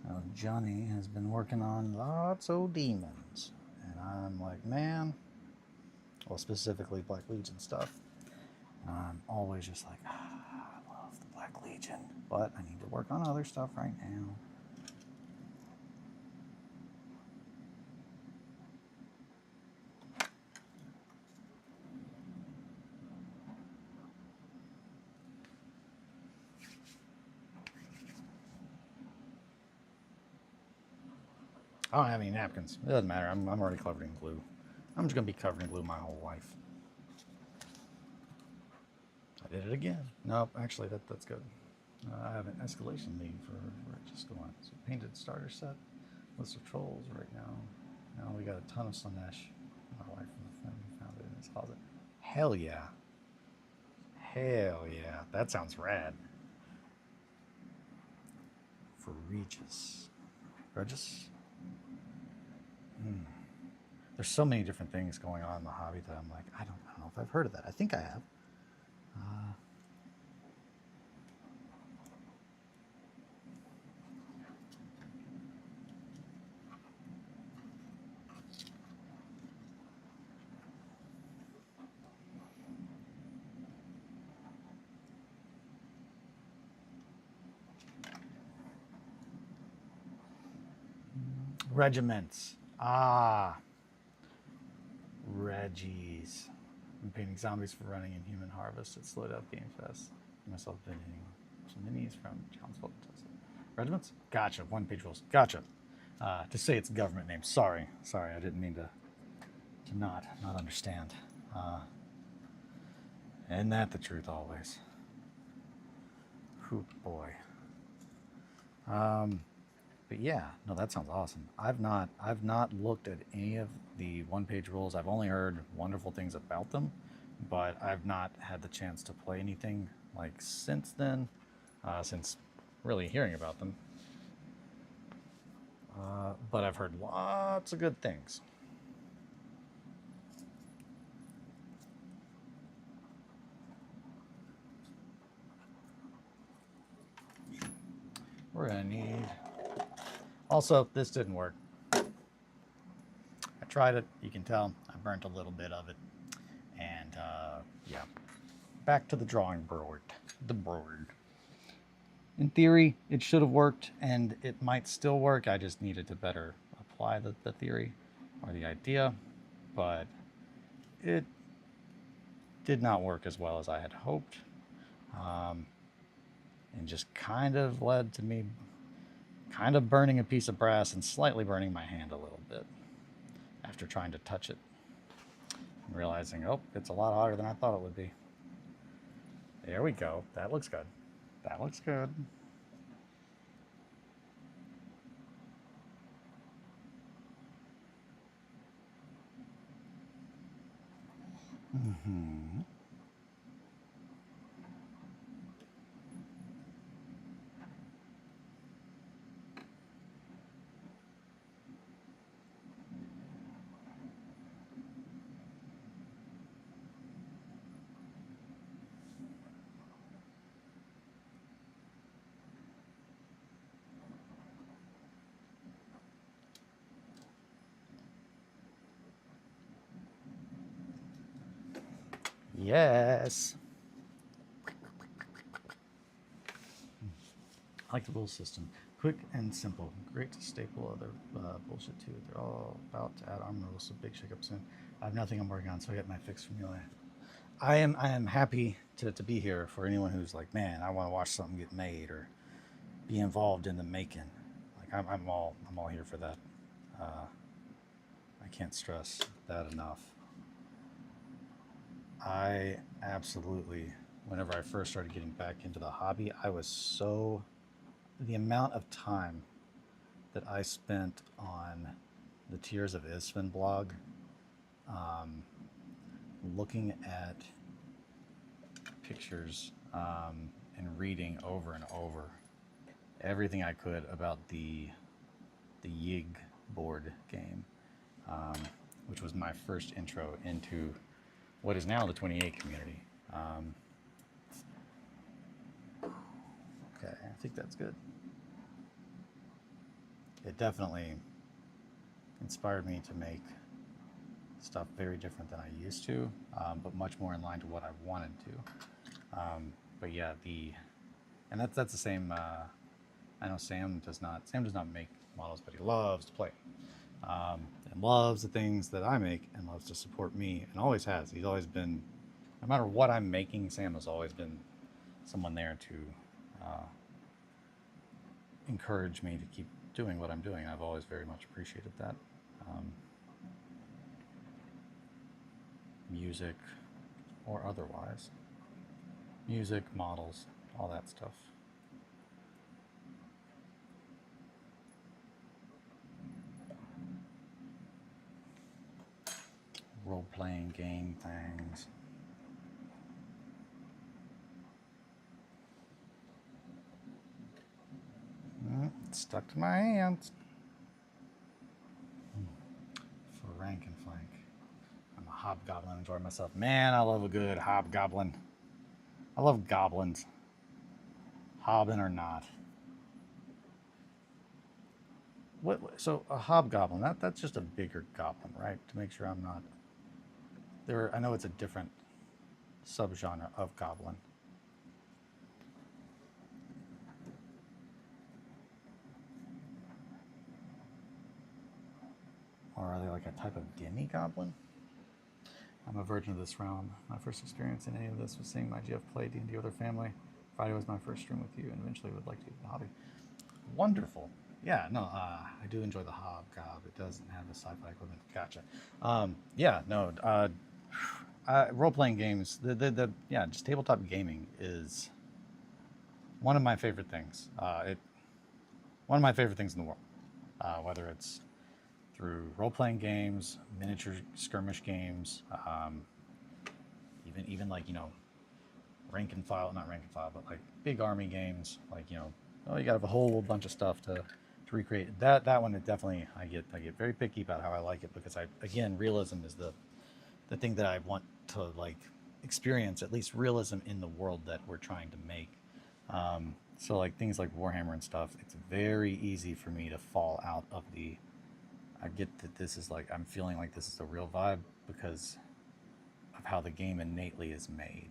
Speaker 1: Now, Johnny has been working on lots of demons, and I'm like, man, well, specifically Black Legion stuff. I'm always just like, I love the Black Legion, but I need to work on other stuff right now. I don't have any napkins. It doesn't matter. I'm already covered in glue. I'm just going to be covered in glue my whole life. I did it again. Nope, actually, that's good. I have an escalation lead for just going. So painted starter set. List of trolls right now. Now we got a ton of Slanesh. My wife and the friend found it in his closet. Hell yeah. Hell yeah. That sounds rad. For Regis. Regis? There's so many different things going on in the hobby that I'm like, I don't know if I've heard of that. I think I have. Regiments. Reggies. I'm painting zombies for running in Human Harvest at Slowed Up Game Fest. Myself painting some minis from Townsville. Regiments? Gotcha. One page rules. Gotcha. To say it's a government name. Sorry, I didn't mean to not understand. Isn't that the truth always? Hoop boy. But yeah, no, that sounds awesome. I've not looked at any of the one-page rules. I've only heard wonderful things about them, but I've not had the chance to play anything like since then, since really hearing about them. But I've heard lots of good things. We're gonna need. Also, this didn't work. I tried it. You can tell I burnt a little bit of it, and yeah, back to the drawing board. In theory, it should have worked, and it might still work. I just needed to better apply the theory or the idea, but it did not work as well as I had hoped, and just kind of led to me kind of burning a piece of brass and slightly burning my hand a little bit after trying to touch it and realizing, oh, it's a lot hotter than I thought it would be. There we go. That looks good. That looks good. Mm-hmm. Yes. I like the rule system. Quick and simple. Great to staple other bullshit too. They're all about to add armor rules, so big shakeup soon. I have nothing I'm working on, so I get my fix from Melee. I am happy to be here for anyone who's like, man, I want to watch something get made or be involved in the making. Like I'm all here for that. I can't stress that enough. I absolutely, whenever I first started getting back into the hobby, I was so, the amount of time that I spent on the Tears of Isfin blog, looking at pictures and reading over and over everything I could about the Yig board game, which was my first intro into what is now the 28 community. Okay, I think that's good. It definitely inspired me to make stuff very different than I used to, but much more in line to what I wanted to. But yeah, and that's the same. I know Sam does not make models, but he loves to play, and loves the things that I make, and loves to support me, and always has. He's always been, no matter what I'm making, Sam has always been someone there to encourage me to keep doing what I'm doing. I've always very much appreciated that. Music or otherwise. Music, models, all that stuff. Role-playing game things. It's stuck to my hands. For rank and flank. I'm a hobgoblin, enjoy myself. Man, I love a good hobgoblin. I love goblins. Hobbin or not. So a hobgoblin, that's just a bigger goblin, right? To make sure I'm not there. I know it's a different subgenre of goblin. Or are they like a type of demi-goblin? I'm a virgin of this realm. My first experience in any of this was seeing my GF play D&D with her family. Friday was my first stream with you, and eventually would like to do the hobby. Wonderful. Yeah, no, I do enjoy the hobgob. It doesn't have the sci-fi equivalent. Gotcha. Yeah, no, role-playing games, yeah, just tabletop gaming is one of my favorite things. One of my favorite things in the world. Whether it's through role-playing games, miniature skirmish games, even like, rank and file, not rank and file, but like big army games, like, you gotta have a whole bunch of stuff to recreate. That one, it definitely, I get very picky about how I like it, because again, realism is the thing that I want to like experience, at least realism in the world that we're trying to make. So like things like Warhammer and stuff, it's very easy for me to fall out of I get that this is like, I'm feeling like this is a real vibe because of how the game innately is made.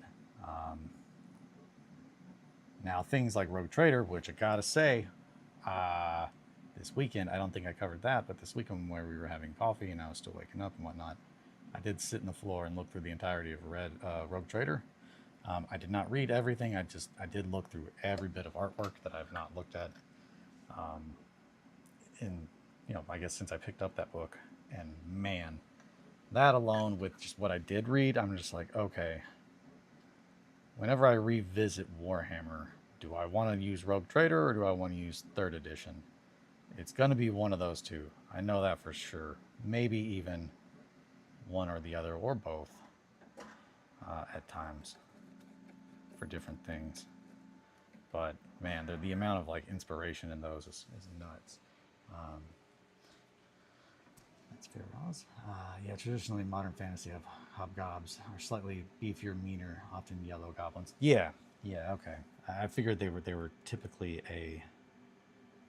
Speaker 1: Now things like Rogue Trader, which I gotta say, this weekend, I don't think I covered that, but this weekend where we were having coffee and I was still waking up and whatnot, I did sit in the floor and look through the entirety of Rogue Trader. I did not read everything. I did look through every bit of artwork that I've not looked at. I guess since I picked up that book, and man, that alone with just what I did read, I'm just like, okay, whenever I revisit Warhammer, do I want to use Rogue Trader or do I want to use 3rd edition? It's going to be one of those two. I know that for sure. Maybe even one or the other, or both, at times, for different things. But man, the amount of like inspiration in those is nuts. That's fair, Roz. Yeah, traditionally modern fantasy of hobgobs are slightly beefier, meaner, often yellow goblins. Yeah, okay. I figured they were typically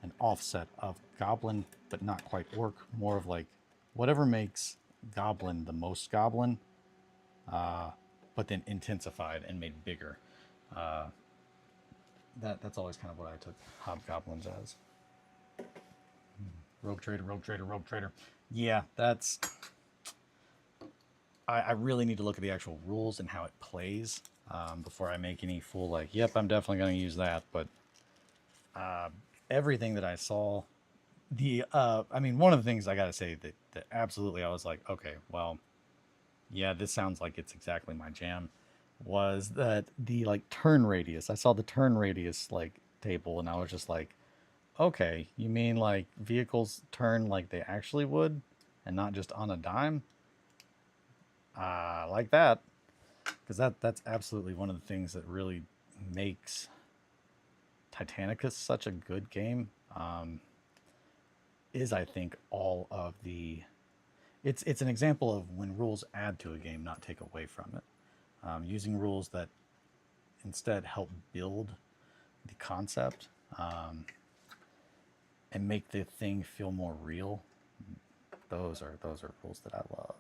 Speaker 1: an offset of goblin, but not quite orc. More of like whatever makes goblin the most goblin, but then intensified and made bigger. that's always kind of what I took hobgoblins as. Rogue trader, rogue trader, rogue trader. Yeah, that's. I really need to look at the actual rules and how it plays before I make any full like. Yep, I'm definitely going to use that. But everything that I saw, I mean, one of the things I got to say that absolutely I was like, okay, well, yeah, this sounds like it's exactly my jam. Was that the like turn radius? I saw the turn radius like table, and I was just like, okay, you mean like vehicles turn like they actually would, and not just on a dime? Like that, because that's absolutely one of the things that really makes Titanicus such a good game. Is I think all of the it's an example of when rules add to a game, not take away from it. Using rules that instead help build the concept and make the thing feel more real. Those are rules that I love.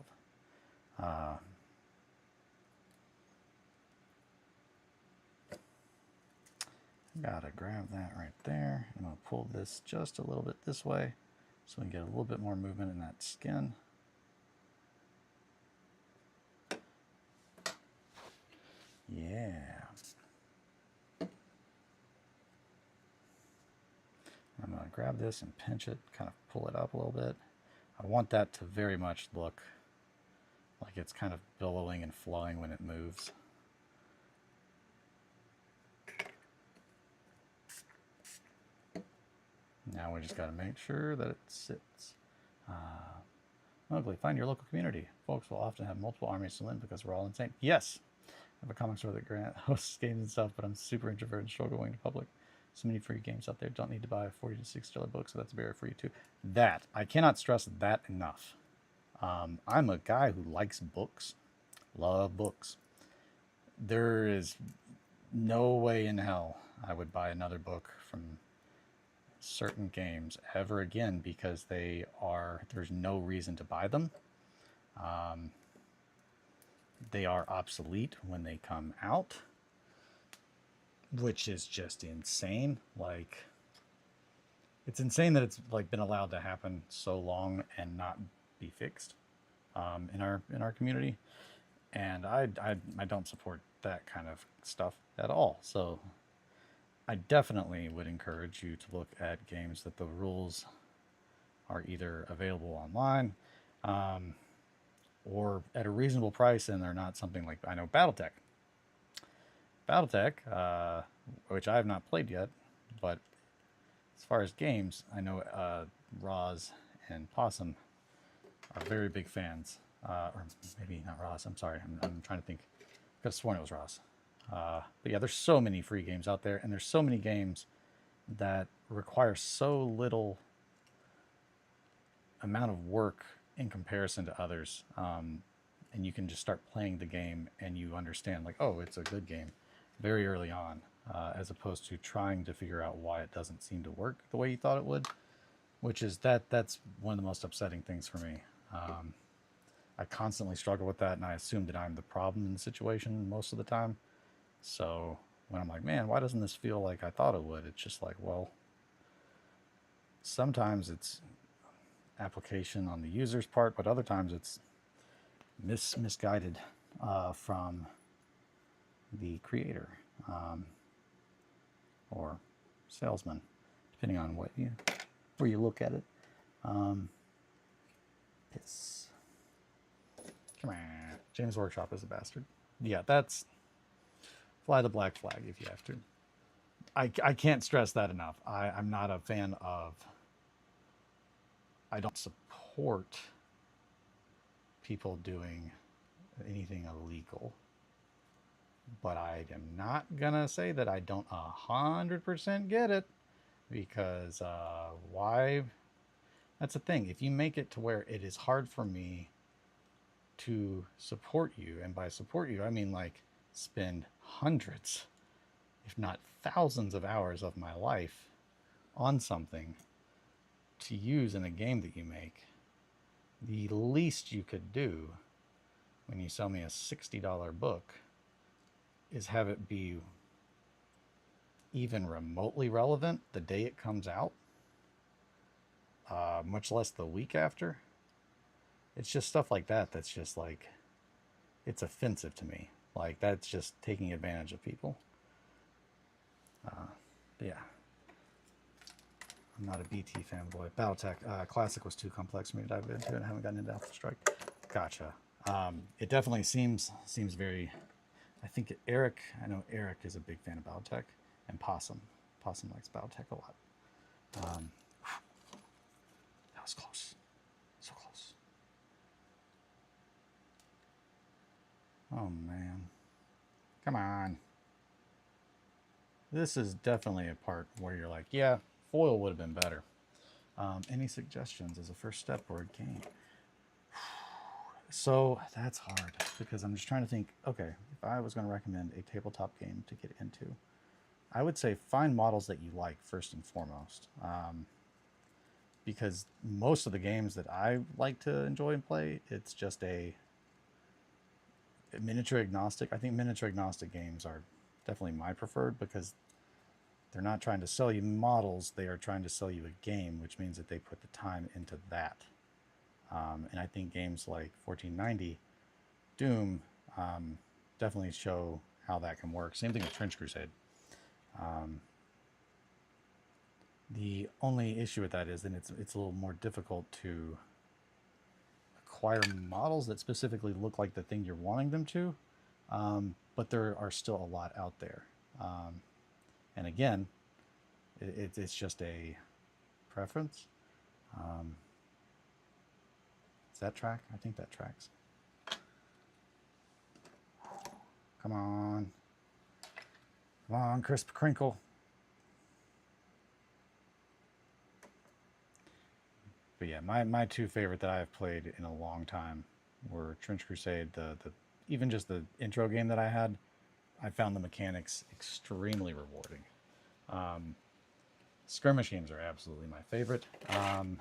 Speaker 1: Gotta grab that right there. I'm gonna pull this just a little bit this way so we can get a little bit more movement in that skin. Yeah. I'm gonna grab this and pinch it, kind of pull it up a little bit. I want that to very much look like it's kind of billowing and flowing when it moves. Now we just got to make sure that it sits. Ugly. Find your local community. Folks will often have multiple armies to lend because we're all insane. Yes, I have a comic store that grant hosts games and stuff, but I'm super introverted and struggle going to public. So many free games out there. Don't need to buy a $40 to $60 book, so that's a barrier for you too. That I cannot stress that enough. I'm a guy who likes books, love books. There is no way in hell I would buy another book from certain games ever again because there's no reason to buy them. They are obsolete when they come out, which is just insane. Like, it's insane that it's like been allowed to happen so long and not be fixed in our community. And I don't support that kind of stuff at all. So I definitely would encourage you to look at games that the rules are either available online or at a reasonable price, and they're not something like, I know BattleTech. BattleTech, which I have not played yet, but as far as games, I know Roz and Possum are very big fans. Or maybe not Roz, I'm sorry, I'm trying to think. I could have sworn it was Roz. But yeah, there's so many free games out there, and there's so many games that require so little amount of work in comparison to others. And you can just start playing the game and you understand, like, oh, it's a good game very early on, as opposed to trying to figure out why it doesn't seem to work the way you thought it would, which is that's one of the most upsetting things for me. I constantly struggle with that, and I assume that I'm the problem in the situation most of the time. So when I'm like, man, why doesn't this feel like I thought it would? It's just like, well, sometimes it's application on the user's part, but other times it's misguided from the creator or salesman, depending on where you look at it. Piss. Come on. James Workshop is a bastard. Yeah, that's fly the black flag if you have to. I can't stress that enough. I'm not a fan of. I don't support people doing anything illegal, but I am not gonna say that I don't 100% get it, because why? That's the thing. If you make it to where it is hard for me to support you, and by support you I mean like spend hundreds, if not thousands of hours of my life on something to use in a game that you make, the least you could do when you sell me a $60 book is have it be even remotely relevant the day it comes out, much less the week after. It's just stuff like that that's just like, it's offensive to me. Like, that's just taking advantage of people. Yeah. I'm not a BT fanboy. Battletech Classic was too complex for me to dive into, and I haven't gotten into Alpha Strike. Gotcha. It definitely seems very. I think Eric. I know Eric is a big fan of Battletech, and Possum. Possum likes Battletech a lot. That was close. So close. Oh man. Come on. This is definitely a part where you're like, yeah, foil would have been better. Any suggestions as a first step or a game? So that's hard because I'm just trying to think, okay, if I was going to recommend a tabletop game to get into, I would say find models that you like first and foremost. Because most of the games that I like to enjoy and play, it's just a miniature agnostic. I think miniature agnostic games are definitely my preferred because they're not trying to sell you models, they are trying to sell you a game, which means that they put the time into that. And I think games like 1490, Doom, definitely show how that can work. Same thing with Trench Crusade. The only issue with that is that it's a little more difficult to acquire models that specifically look like the thing you're wanting them to, but there are still a lot out there. And again, it's just a preference. Does that track? I think that tracks. Come on. Come on, Crisp Crinkle. But yeah, my two favorite that I have played in a long time were Trench Crusade. Even just the intro game that I had, I found the mechanics extremely rewarding. Skirmish games are absolutely my favorite. Man,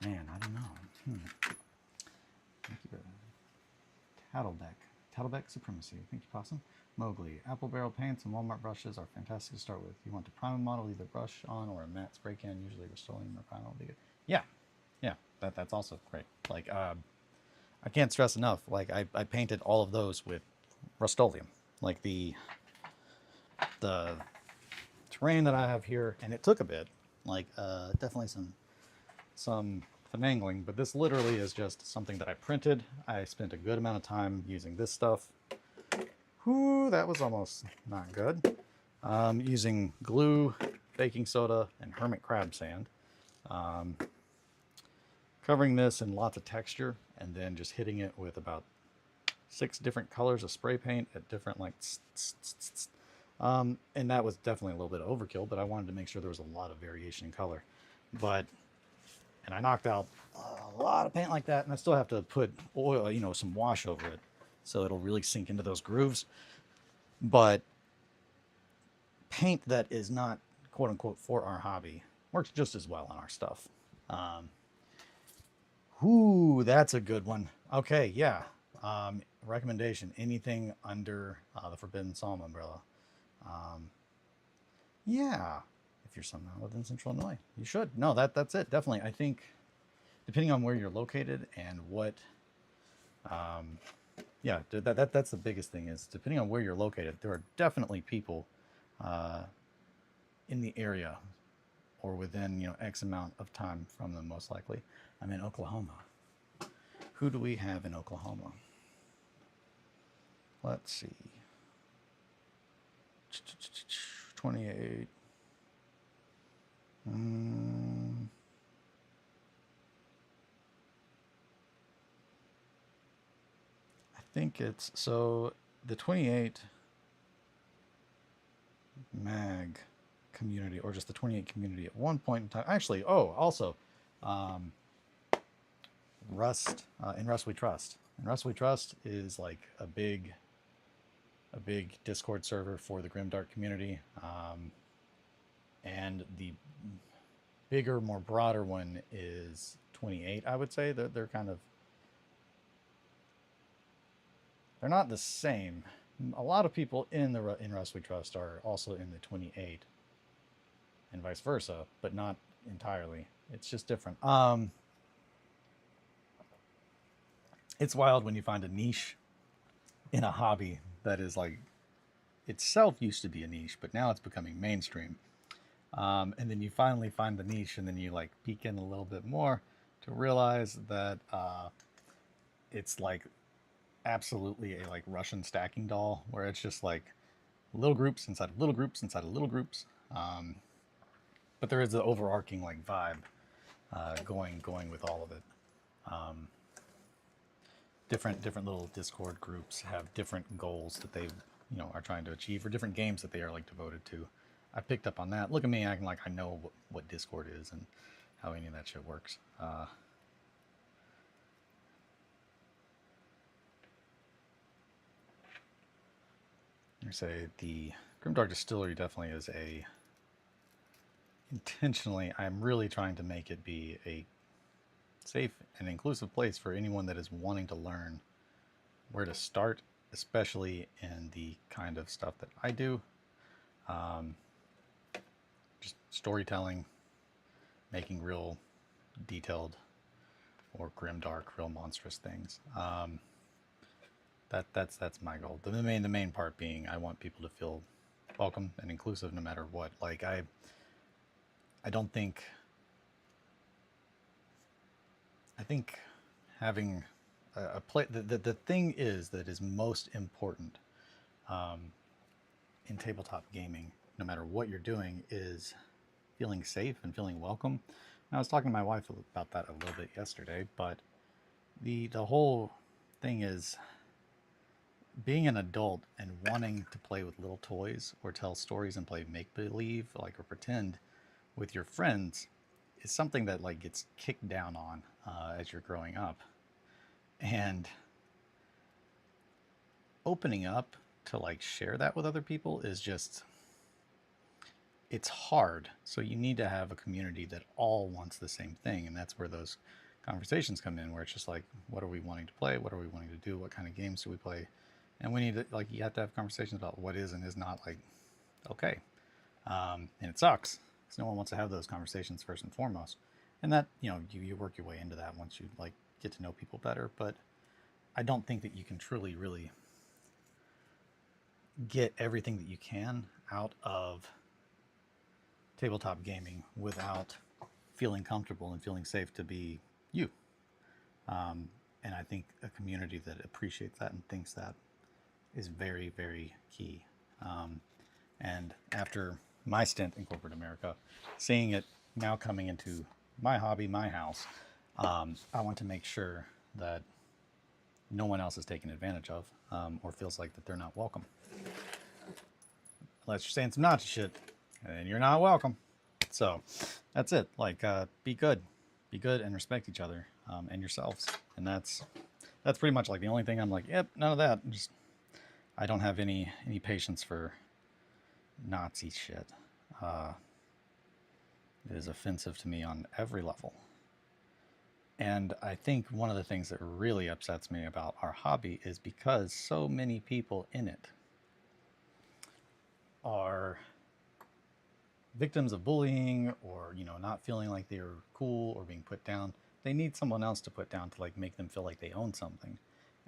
Speaker 1: I don't know. Thank you. Tattlebeck Supremacy. Thank you, Possum. Mowgli. Apple barrel paints and Walmart brushes are fantastic to start with. You want to prime a model, either brush on or a matte spray can. Usually Rust-Oleum or Primal will be good. Yeah, that's also great. Like, I can't stress enough. Like, I painted all of those with Rust-Oleum. Like the terrain that I have here, and it took a bit. Like, definitely some finagling, but this literally is just something that I printed. I spent a good amount of time using this stuff. Whew, that was almost not good. Using glue, baking soda, and hermit crab sand. Covering this in lots of texture, and then just hitting it with about 6 different colors of spray paint at different, like, and that was definitely a little bit of overkill, but I wanted to make sure there was a lot of variation in color. And I knocked out a lot of paint like that, and I still have to put oil, some wash over it, so it'll really sink into those grooves. But paint that is not quote unquote for our hobby works just as well on our stuff. Ooh, that's a good one. Okay, yeah. Recommendation: anything under the Forbidden Psalm umbrella. Yeah, if you're somehow within Central Illinois, you should. No, that's it. Definitely. I think depending on where you're located and what, yeah, that's the biggest thing is depending on where you're located, there are definitely people in the area or within, X amount of time from them, most likely. I'm in Oklahoma. Who do we have in Oklahoma? Let's see. 28. I think it's, so the 28 mag community, or just the 28 community at one point in time, actually, also, Rust, in Rust We Trust. And Rust We Trust is like a big Discord server for the Grimdark community. And the bigger, more broader one is 28, I would say. They're kind of, they're not the same a lot of people in Rust We Trust are also in the 28, and vice versa, but not entirely. It's just different. It's wild when you find a niche in a hobby that is like itself used to be a niche, but now it's becoming mainstream. And then you finally find the niche, and then you like peek in a little bit more to realize that it's like absolutely a like Russian stacking doll, where it's just like little groups inside of little groups inside of little groups. But there is the overarching like vibe going with all of it. Different little Discord groups have different goals that they are trying to achieve, or different games that they are like devoted to. I picked up on that. Look at me acting like I know what Discord is and how any of that shit works. I say the Grimdark Distillery definitely is intentionally, I'm really trying to make it be a safe and inclusive place for anyone that is wanting to learn where to start, especially in the kind of stuff that I do. Just storytelling, making real detailed or grimdark, real monstrous things. That's my goal. The main part being I want people to feel welcome and inclusive no matter what. Like I think having a play, the thing is that is most important in tabletop gaming, no matter what you're doing, is feeling safe and feeling welcome. And I was talking to my wife about that a little bit yesterday, but the whole thing is being an adult and wanting to play with little toys or tell stories and play make-believe, like, or pretend with your friends is something that like gets kicked down on as you're growing up. And opening up to like share that with other people is just, it's hard. So you need to have a community that all wants the same thing. And that's where those conversations come in, where it's just like, what are we wanting to play? What are we wanting to do? What kind of games do we play? And we need to, like, you have to have conversations about what is and is not like okay. And it sucks because no one wants to have those conversations first and foremost. And that, you work your way into that once you like get to know people better. But I don't think that you can truly really get everything that you can out of tabletop gaming without feeling comfortable and feeling safe to be you. And I think a community that appreciates that and thinks that is very, very key. And after my stint in corporate America, seeing it now coming into my hobby, my house, I want to make sure that no one else is taken advantage of or feels like that they're not welcome. Unless you're saying some Nazi shit, and you're not welcome. So that's it. Like, be good and respect each other and yourselves. And that's pretty much like the only thing I'm like, yep, none of that. Just, I don't have any patience for Nazi shit. It is offensive to me on every level. And I think one of the things that really upsets me about our hobby is because so many people in it are victims of bullying or, not feeling like they're cool or being put down. They need someone else to put down to like make them feel like they own something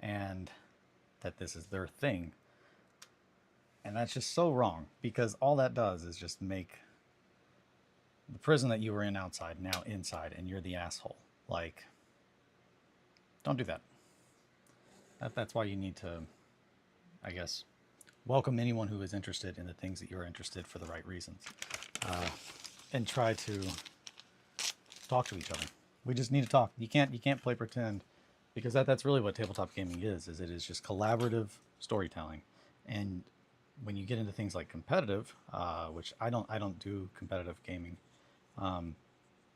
Speaker 1: and that this is their thing. And that's just so wrong, because all that does is just make the prison that you were in outside now inside, and you're the asshole. Like, don't do that. That's why you need to, I guess, welcome anyone who is interested in the things that you're interested for the right reasons, and try to talk to each other. We just need to talk. You can't play pretend, because that's really what tabletop gaming is it is just collaborative storytelling. And when you get into things like competitive, which I don't do competitive gaming,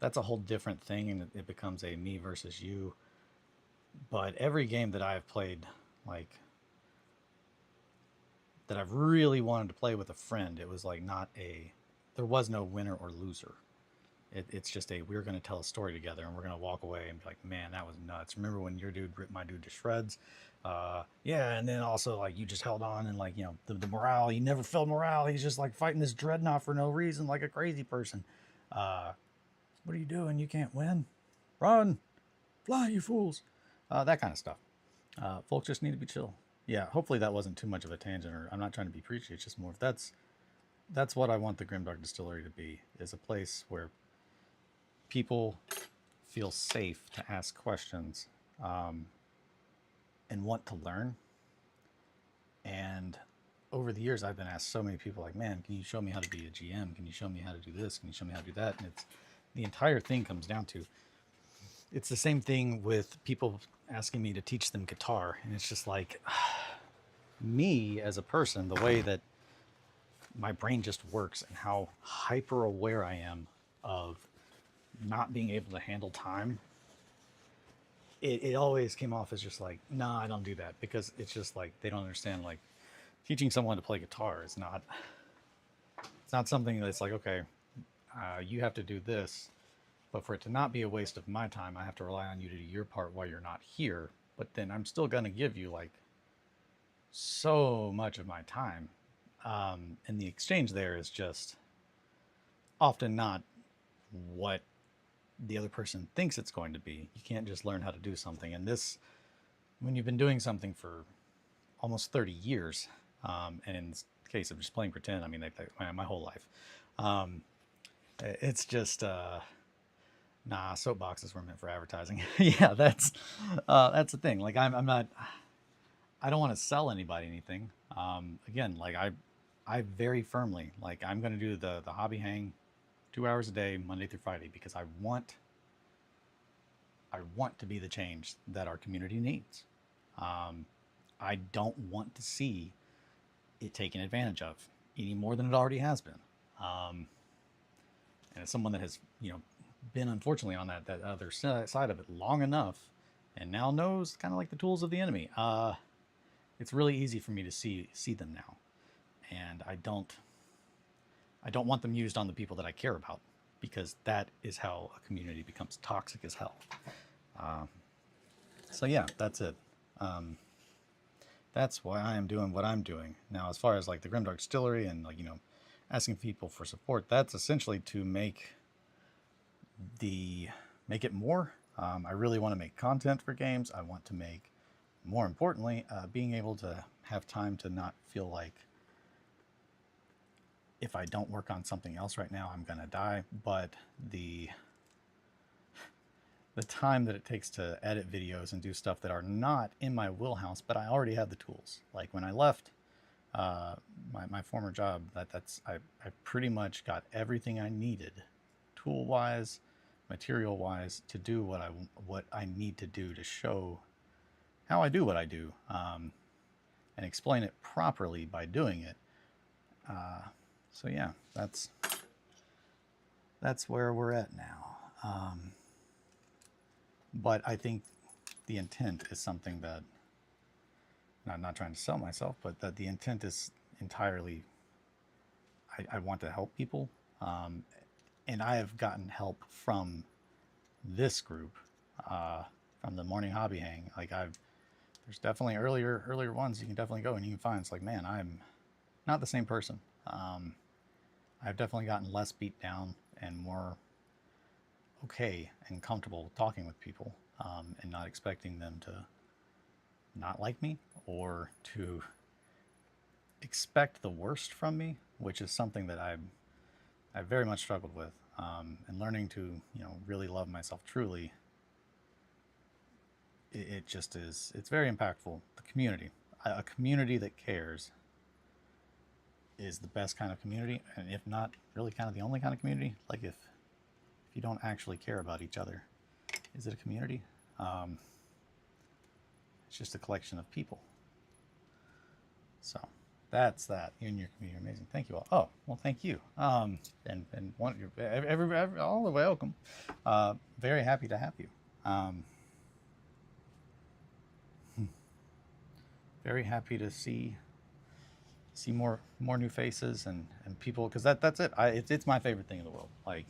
Speaker 1: that's a whole different thing, and it becomes a me versus you. But every game that I've played, like, that I've really wanted to play with a friend, it was like there was no winner or loser. It's just we're going to tell a story together, and we're going to walk away and be like, man, that was nuts. Remember when your dude ripped my dude to shreds? Yeah, and then also like you just held on and like the morale. He never felt morale. He's just like fighting this dreadnought for no reason, like a crazy person. Uh, what are you doing? You can't win. Run, fly, you fools. That kind of stuff. Folks just need to be chill. Yeah, hopefully that wasn't too much of a tangent, or I'm not trying to be preachy. It's just more if that's what I want the Grimdark Distillery to be, is a place where people feel safe to ask questions and want to learn. And over the years, I've been asked so many people, like, man, can you show me how to be a GM? Can you show me how to do this? Can you show me how to do that? And it's the entire thing comes down to, it's the same thing with people asking me to teach them guitar. And it's just like, me as a person, the way that my brain just works and how hyper aware I am of not being able to handle time, it always came off as just like, nah, I don't do that, because it's just like they don't understand, like, teaching someone to play guitar is not, it's not something that's like, okay, you have to do this, but for it to not be a waste of my time, I have to rely on you to do your part while you're not here. But then I'm still going to give you like so much of my time. And the exchange there is just often not what the other person thinks it's going to be. You can't just learn how to do something. And this, when you've been doing something for almost 30 years, and in the case of just playing pretend, I mean, my whole life, it's just, nah, soapboxes were meant for advertising. Yeah, that's the thing. Like, I'm not, I don't want to sell anybody anything. Again, like I very firmly, like, I'm going to do the hobby hang 2 hours a day, Monday through Friday, because I want to be the change that our community needs. I don't want to see it taken advantage of any more than it already has been. And as someone that has, been unfortunately on that other side of it long enough, and now knows kind of like the tools of the enemy, it's really easy for me to see them now, and I don't want them used on the people that I care about, because that is how a community becomes toxic as hell. So yeah, that's it. That's why I am doing what I'm doing now. As far as like the Grimdark Distillery and like asking people for support, that's essentially to make it more. I really want to make content for games. I want to make, more importantly, being able to have time to not feel like if I don't work on something else right now, I'm gonna die. But the time that it takes to edit videos and do stuff that are not in my wheelhouse, but I already have the tools. Like when I left my former job, I pretty much got everything I needed, tool wise, material wise, to do what I need to do to show how I do what I do, and explain it properly by doing it. So yeah, that's where we're at now. But I think the intent is something that, I'm not trying to sell myself, but that the intent is entirely, I want to help people. And I have gotten help from this group, from the morning hobby hang. Like there's definitely earlier ones you can definitely go and you can find. It's like, man, I'm not the same person. I've definitely gotten less beat down and more okay and comfortable talking with people, and not expecting them to not like me or to expect the worst from me, which is something that I very much struggled with, and learning to really love myself truly. It just is, it's very impactful. The community, a community that cares, is the best kind of community, and if not really kind of the only kind of community. Like if you don't actually care about each other, is it a community? It's just a collection of people. So that's that. You and your community are amazing. Thank you all. Oh, well, thank you. And one, every all the welcome. Very happy to have you. Very happy to see more new faces and people, because that's it. It's my favorite thing in the world. Like,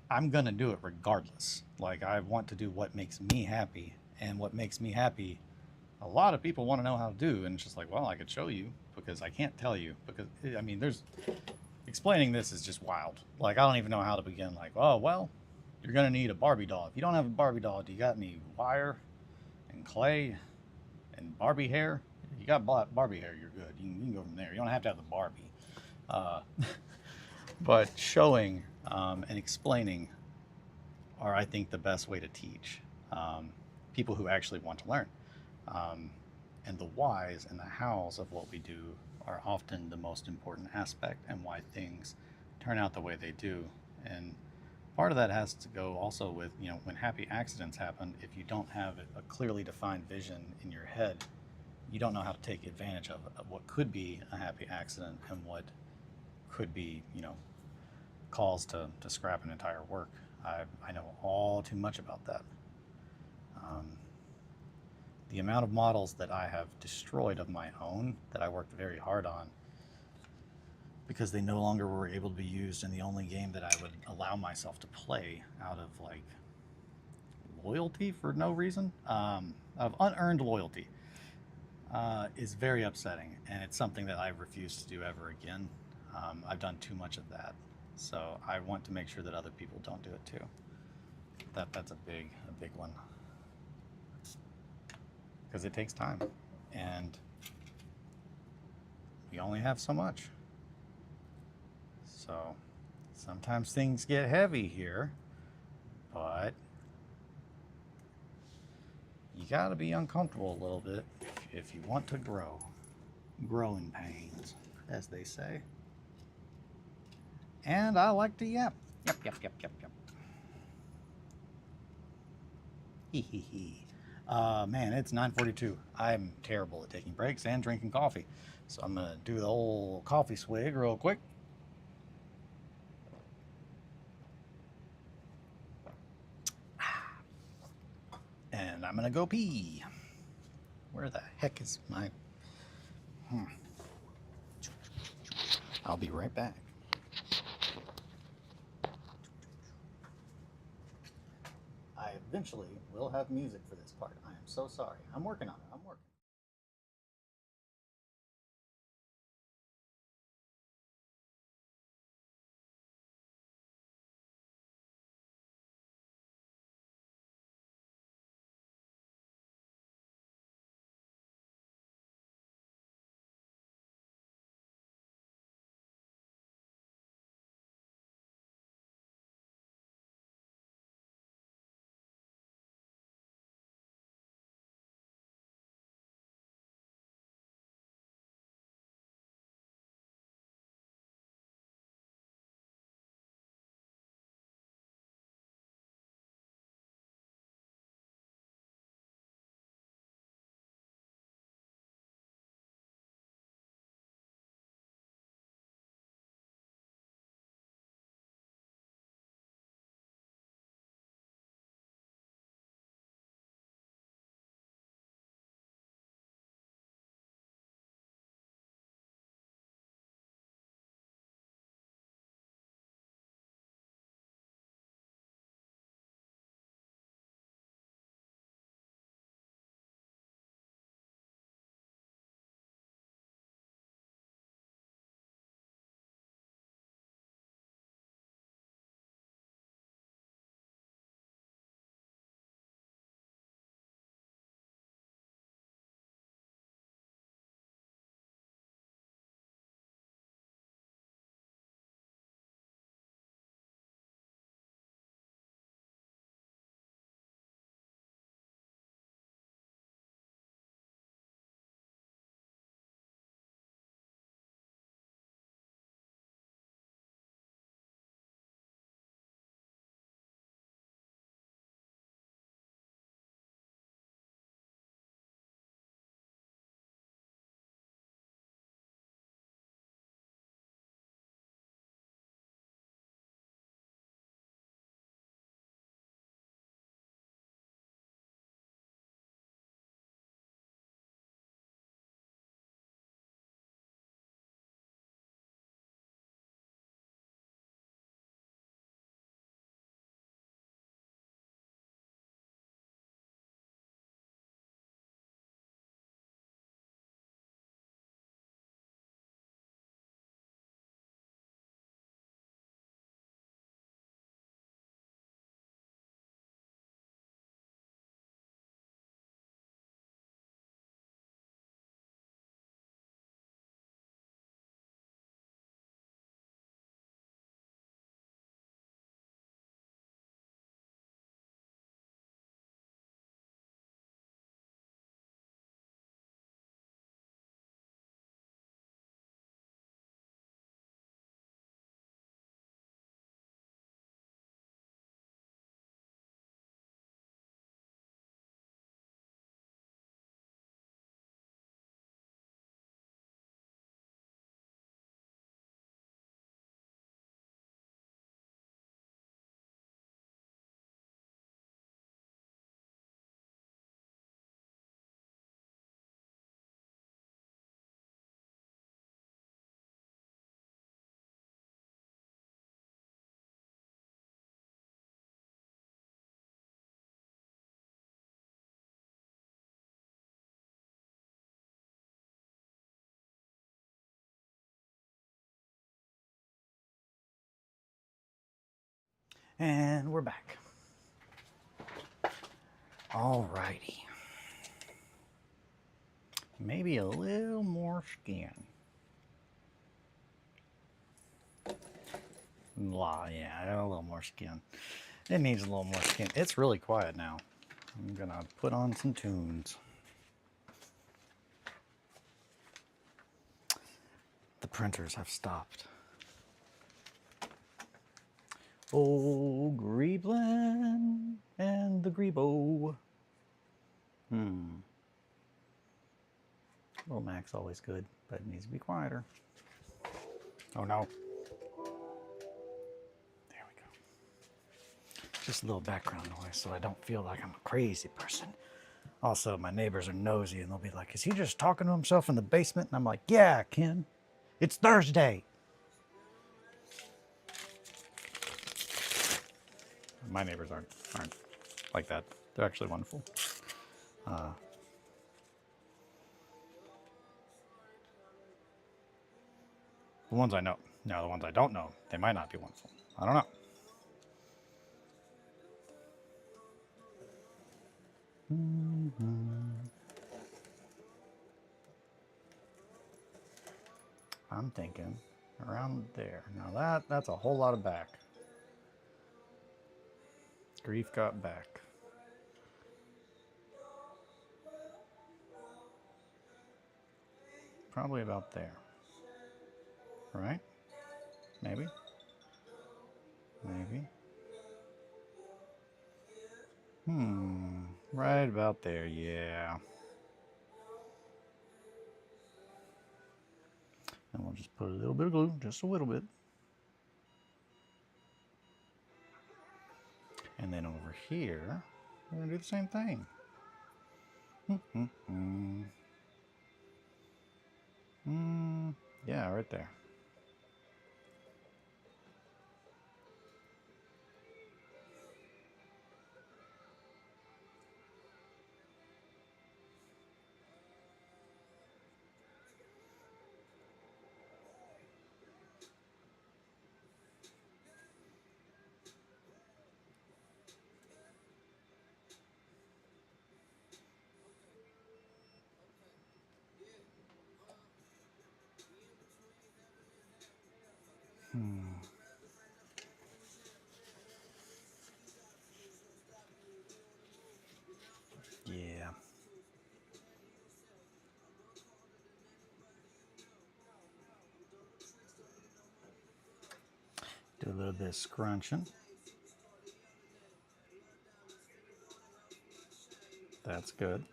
Speaker 1: I'm gonna do it regardless. Like, I want to do what makes me happy, And what makes me happy, a lot of people want to know how to do, and it's just like, well, I could show you because I can't tell you because I mean, there's explaining this is just wild. Like I don't even know how to begin. Like, oh well, you're gonna need a Barbie doll. If you don't have a Barbie doll, do you got any wire and clay and Barbie hair? You got Barbie hair, you're good. You can go from there. You don't have to have the Barbie. Uh, but showing and explaining are, I think, the best way to teach people who actually want to learn. Um, and the whys and the hows of what we do are often the most important aspect and why things turn out the way they do. And part of that has to go also with, you know, when happy accidents happen, if you don't have a clearly defined vision in your head, you don't know how to take advantage of what could be a happy accident and what could be, you know, cause to scrap an entire work. I know all too much about that. Um, the amount of models that I have destroyed of my own that I worked very hard on because they no longer were able to be used in the only game that I would allow myself to play out of like loyalty for no reason, of unearned loyalty, is very upsetting, and it's something that I refuse to do ever again. I've done too much of that, so I want to make sure that other people don't do it too. That's a big one because it takes time, and we only have so much. So sometimes things get heavy here, but you got to be uncomfortable a little bit if you want to grow. Growing pains, as they say. And I like to yap. Yep, yep, yep, yep, yep. Hee hee hee. Man, it's 9:42. I'm terrible at taking breaks and drinking coffee. So I'm going to do the old coffee swig real quick. And I'm going to go pee. Where the heck is my... I'll be right back. I eventually will have music for this part. I am so sorry. I'm working on it. I'm working. And we're back. Alrighty. Maybe a little more skin. Yeah, a little more skin. It needs a little more skin. It's really quiet now. I'm gonna put on some tunes. The printers have stopped. Oh, Greeblen and the Greebo. Little Mac's always good, but it needs to be quieter. Oh no. There we go. Just a little background noise so I don't feel like I'm a crazy person. Also, my neighbors are nosy and they'll be like, is he just talking to himself in the basement? And I'm like, yeah, Ken. It's Thursday. My neighbors aren't like that. They're actually wonderful. The ones I know. Now, the ones I don't know, they might not be wonderful. I don't know. I'm thinking around there. Now that's a whole lot of back. Grief got back. Probably about there. Right? Maybe. Maybe. Right about there, yeah. And we'll just put a little bit of glue, just a little bit. And then over here, we're gonna do the same thing. Yeah, right there. Yeah. Do a little bit of scrunching. That's good.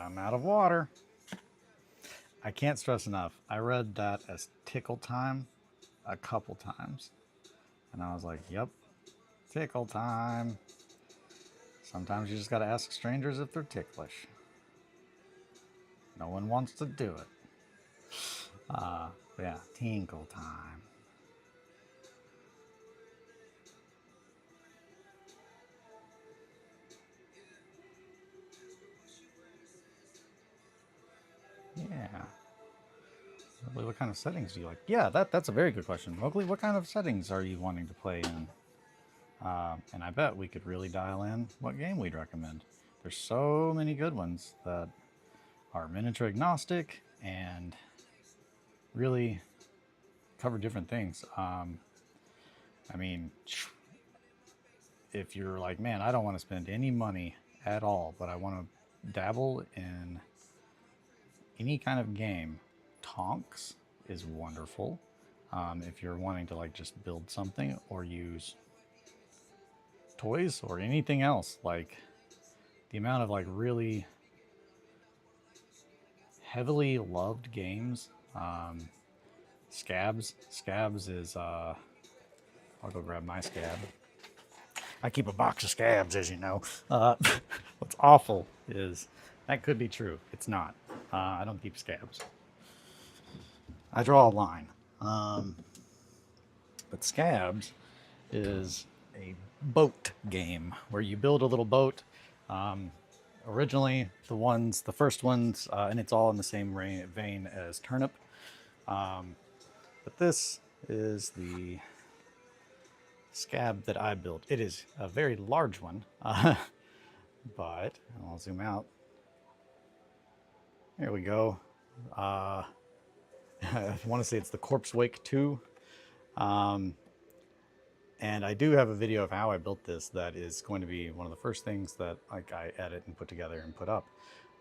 Speaker 1: I'm out of water. I can't stress enough. I read that as tickle time a couple times. And I was like, yep, tickle time. Sometimes you just got to ask strangers if they're ticklish. No one wants to do it. Yeah, tinkle time. Yeah. Mowgli, what kind of settings do you like? Yeah, that's a very good question. Mowgli, what kind of settings are you wanting to play in? And I bet we could really dial in what game we'd recommend. There's so many good ones that are miniature agnostic and really cover different things. I mean, if you're like, man, I don't want to spend any money at all, but I want to dabble in any kind of game, Tonks is wonderful. If you're wanting to like just build something or use toys or anything else, like the amount of like really heavily loved games. Scabs is I'll go grab my scab. I keep a box of scabs, as you know. What's awful is that could be true. It's not. I don't keep scabs. I draw a line. But scabs is a boat game where you build a little boat. Originally, the first ones, and it's all in the same vein as Turnip. But this is the scab that I built. It is a very large one, but I'll zoom out. There we go. I want to say it's the Corpse Wake 2. And I do have a video of how I built this that is going to be one of the first things that I edit and put together and put up.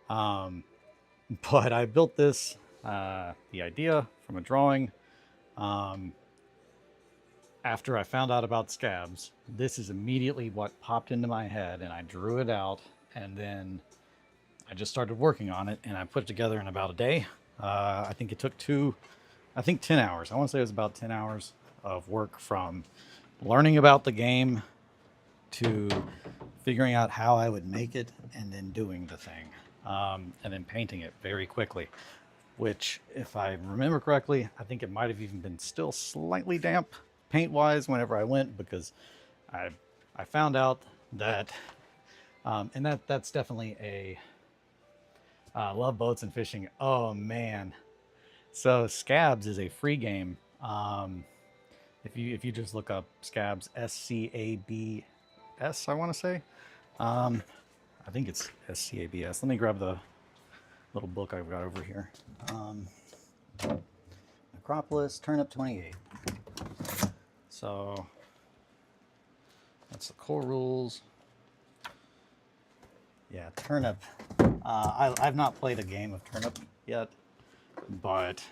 Speaker 1: But I built this, the idea from a drawing. After I found out about scabs, this is immediately what popped into my head, and I drew it out, and then I just started working on it, and I put it together in about a day. I think it took 10 hours. I want to say it was about 10 hours of work, from learning about the game to figuring out how I would make it, and then doing the thing, and then painting it very quickly, which, if I remember correctly, I think it might have even been still slightly damp paint-wise whenever I went, because I found out that, and that's definitely a love boats and fishing. Oh man, so Scabs is a free game. If you just look up Scabs, SCABS, I want to say. I think it's SCABS. Let me grab the little book I've got over here. Acropolis Turnip 28. So that's the core rules. Yeah, Turnip. I've not played a game of Turnip yet, but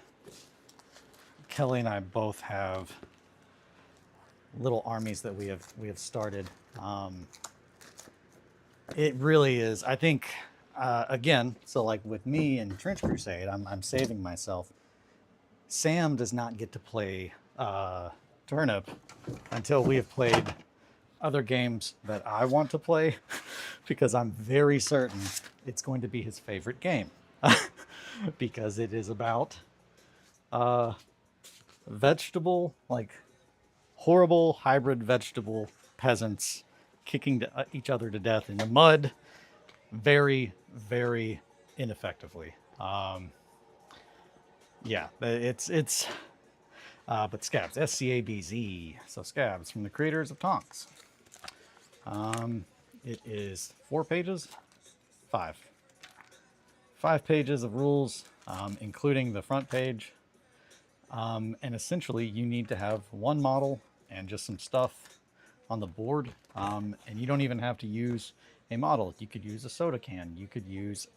Speaker 1: Kelly and I both have little armies that we have started. It really is, I think, again, so like with me and Trench Crusade, I'm saving myself. Sam does not get to play Turnip until we have played other games that I want to play, because I'm very certain it's going to be his favorite game, because it is about vegetable, like horrible hybrid vegetable peasants kicking each other to death in the mud, very, very ineffectively. Yeah, it's but Scabs, SCABZ, so Scabs, from the creators of Tonks. It is 4 pages, 5 pages of rules, including the front page. And essentially you need to have one model and just some stuff on the board. And you don't even have to use a model. You could use a soda can. You could use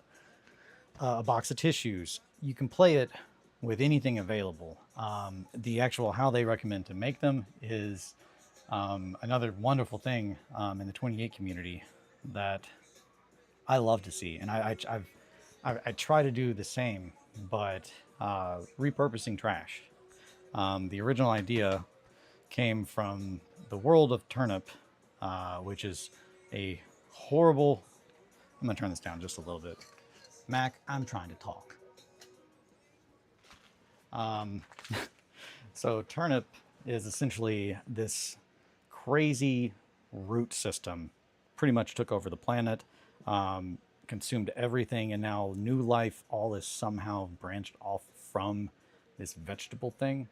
Speaker 1: a box of tissues. You can play it with anything available. The actual how they recommend to make them is another wonderful thing in the 28 community that I love to see. And I try to do the same, but repurposing trash. The original idea came from the world of Turnip, which is a horrible... I'm going to turn this down just a little bit. Mac, I'm trying to talk. So Turnip is essentially this crazy root system. Pretty much took over the planet, consumed everything, and now new life all is somehow branched off from this vegetable thing.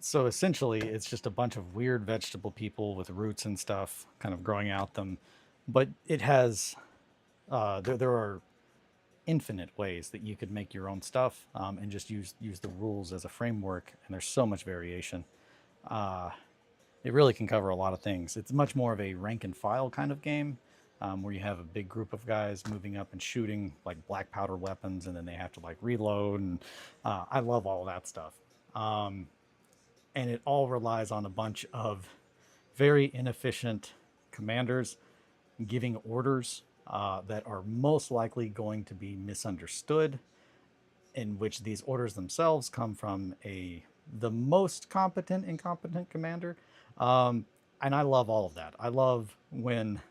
Speaker 1: So essentially it's just a bunch of weird vegetable people with roots and stuff kind of growing out them, but it has there are infinite ways that you could make your own stuff, and just use the rules as a framework, and there's so much variation. It really can cover a lot of things. It's much more of a rank and file kind of game, where you have a big group of guys moving up and shooting like black powder weapons, and then they have to like reload, and I love all that stuff. And it all relies on a bunch of very inefficient commanders giving orders that are most likely going to be misunderstood, in which these orders themselves come from the most competent incompetent commander. And I love all of that. I love when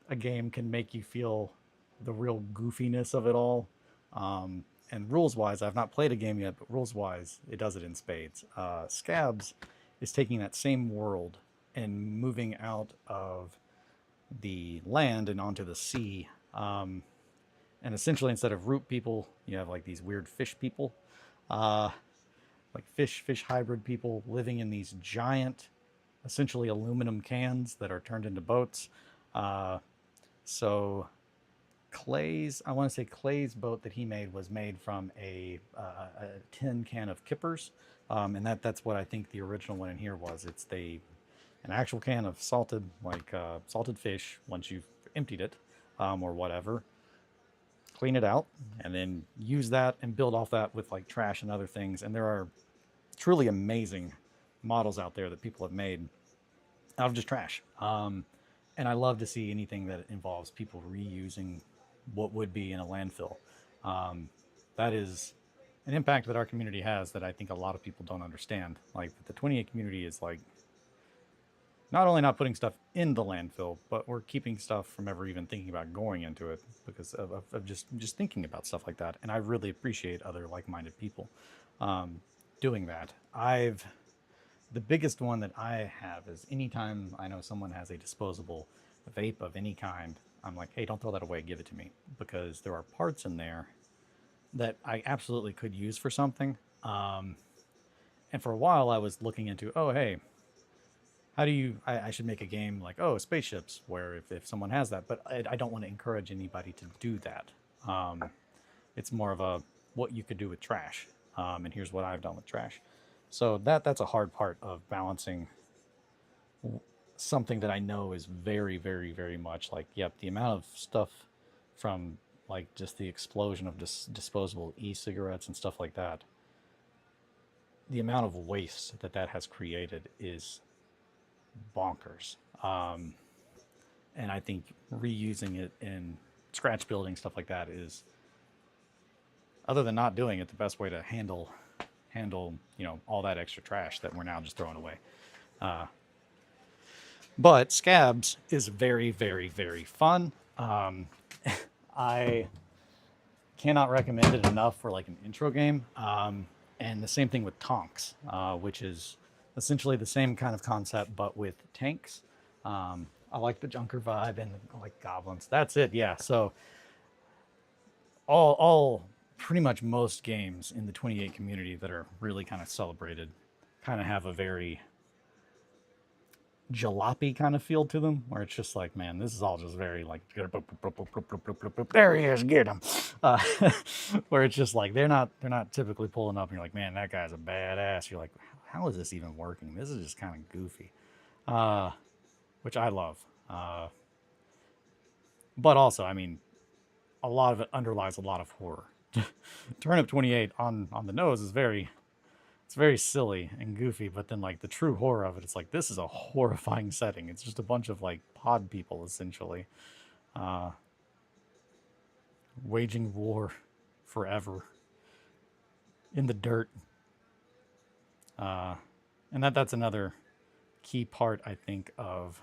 Speaker 1: a game can make you feel the real goofiness of it all. And rules-wise, I've not played a game yet, but rules-wise, it does it in spades. Scabs is taking that same world and moving out of the land and onto the sea. And essentially, instead of root people, you have like these weird fish people, uh, like fish hybrid people living in these giant, essentially aluminum cans that are turned into boats. Uh, so I want to say Clay's boat that he made was made from a tin can of kippers, and that's what I think the original one in here was. It's an actual can of salted fish. Once you've emptied it, or whatever, clean it out, and then use that and build off that with like trash and other things. And there are truly amazing models out there that people have made out of just trash. And I love to see anything that involves people reusing what would be in a landfill. That is an impact that our community has that I think a lot of people don't understand. Like the 28 community is like not only not putting stuff in the landfill, but we're keeping stuff from ever even thinking about going into it because of just thinking about stuff like that. And I really appreciate other like-minded people doing that. The biggest one that I have is anytime I know someone has a disposable vape of any kind, I'm like, hey, don't throw that away, give it to me. Because there are parts in there that I absolutely could use for something. And for a while I was looking into, oh, hey, how do I should make a game like, oh, spaceships, where if someone has that, but I don't want to encourage anybody to do that. It's more of a, what you could do with trash. And here's what I've done with trash. So that's a hard part of balancing something that I know is very, very, very much like, yep, the amount of stuff from like just the explosion of disposable e-cigarettes and stuff like that, the amount of waste that has created is bonkers. And I think reusing it in scratch building, stuff like that is, other than not doing it, the best way to handle all that extra trash that we're now just throwing away. But Scabs is very, very, very fun. I cannot recommend it enough for like an intro game. And the same thing with Tonks, which is essentially the same kind of concept, but with tanks. I like the Junker vibe and like goblins. That's it. Yeah. So all pretty much most games in the 28 community that are really kind of celebrated kind of have a very jalopy kind of feel to them, where it's just like, man, this is all just very like, there he is, get him. Where it's just like they're not typically pulling up and you're like, man, that guy's a badass. You're like, how is this even working? This is just kind of goofy, which I love. But also, I mean, a lot of it underlies a lot of horror. Turnip 28 on the nose is very silly and goofy, but then like the true horror of it, it's like, this is a horrifying setting. It's just a bunch of like pod people essentially waging war forever in the dirt. And that's another key part, I think, of,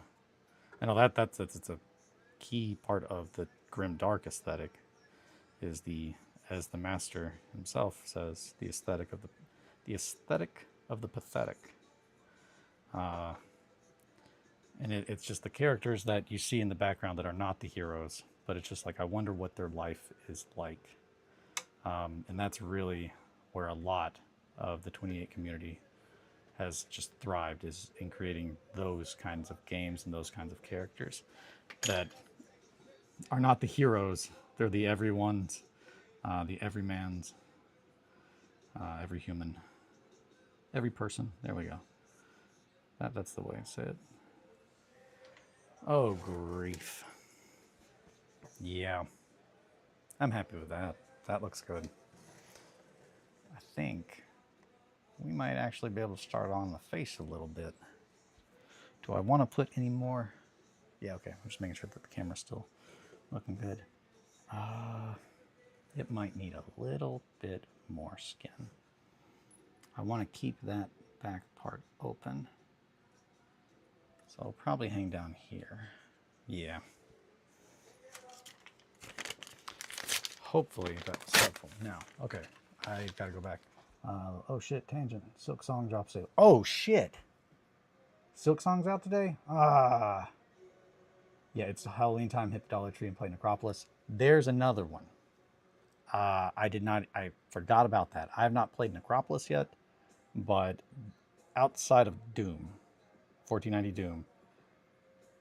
Speaker 1: I know that's a key part of the grim dark aesthetic, is as the master himself says, the aesthetic of the pathetic. And it's just the characters that you see in the background that are not the heroes, but it's just like, I wonder what their life is like. And that's really where a lot of the 28 community has just thrived, is in creating those kinds of games and those kinds of characters that are not the heroes. They're the everyone's, the everymans, every human, every person. There we go. That's the way I say it. Oh, grief. Yeah. I'm happy with that. That looks good. I think we might actually be able to start on the face a little bit. Do I want to put any more? Yeah, okay. I'm just making sure that the camera's still looking good. It might need a little bit more skin. I want to keep that back part open. So I'll probably hang down here. Yeah. Hopefully that's helpful. Now, okay, I gotta go back. Oh shit, tangent. Silk Song drop sale. Oh shit! Silk Song's out today? Ah. Yeah, it's Halloween time. Hit the Dollar Tree and play Necropolis. There's another one. I forgot about that. I have not played Necropolis yet, but outside of Doom, 1490 Doom,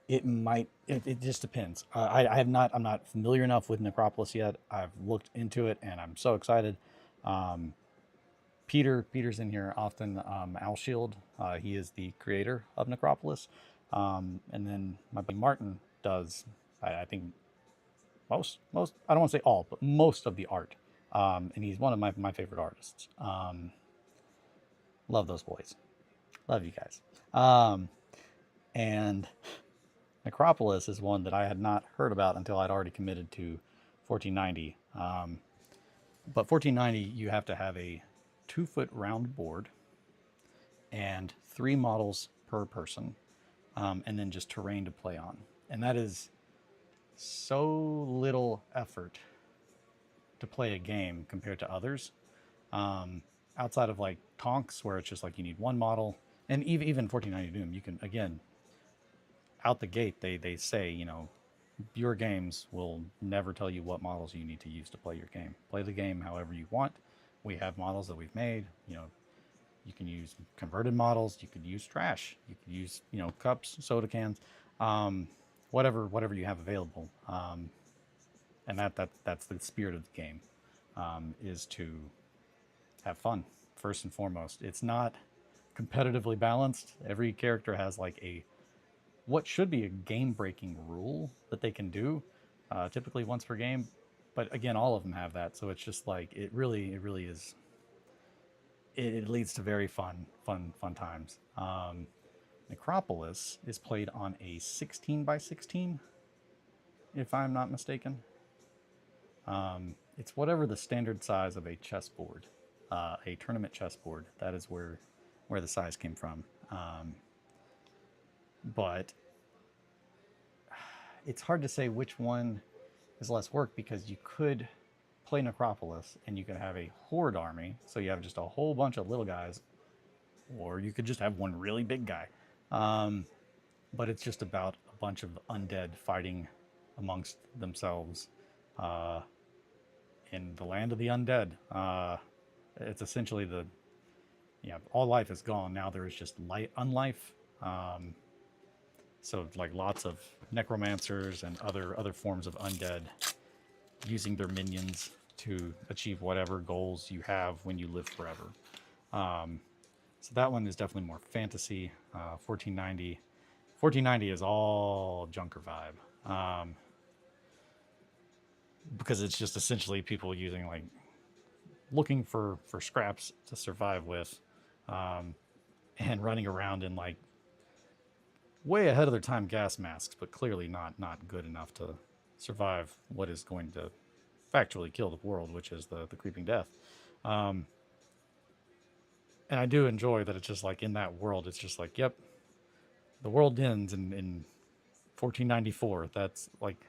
Speaker 1: it just depends. I'm not familiar enough with Necropolis yet. I've looked into it and I'm so excited. Um, Peter's in here often. Al Shield, he is the creator of Necropolis. And then my buddy Martin does, I think most, I don't want to say all, but most of the art. And he's one of my favorite artists. Love those boys. Love you guys. And Necropolis is one that I had not heard about until I'd already committed to 1490. But 1490, you have to have a 2-foot round board and 3 models per person, and then just terrain to play on. And that is so little effort to play a game compared to others. Outside of like Tonks, where it's just like you need 1 model, and even 1490 Doom, you can, again, out the gate, they say, you know, your games will never tell you what models you need to use to play your game. Play the game however you want. We have models that we've made. You know, you can use converted models. You could use trash. You could use, you know, cups, soda cans, whatever you have available. And that's the spirit of the game, is to have fun first and foremost. It's not competitively balanced. Every character has like what should be a game-breaking rule that they can do, typically once per game. But again, all of them have that, so it's just like it really is. It leads to very fun times. Necropolis is played on a 16 by 16, if I'm not mistaken. It's whatever the standard size of a chessboard, a tournament chessboard. That is where the size came from. But it's hard to say which one is less work, because you could play Necropolis and you could have a horde army, so you have just a whole bunch of little guys, or you could just have one really big guy. But it's just about a bunch of undead fighting amongst themselves in the land of the undead. It's essentially all life is gone. Now there is just unlife. So like lots of necromancers and other forms of undead using their minions to achieve whatever goals you have when you live forever. So that one is definitely more fantasy. 1490 is all Junker vibe, because it's just essentially people using like looking for scraps to survive with, and running around in like way ahead of their time gas masks, but clearly not good enough to survive what is going to factually kill the world, which is the creeping death. And I do enjoy that it's just like in that world, it's just like, yep, the world ends in 1494. That's like,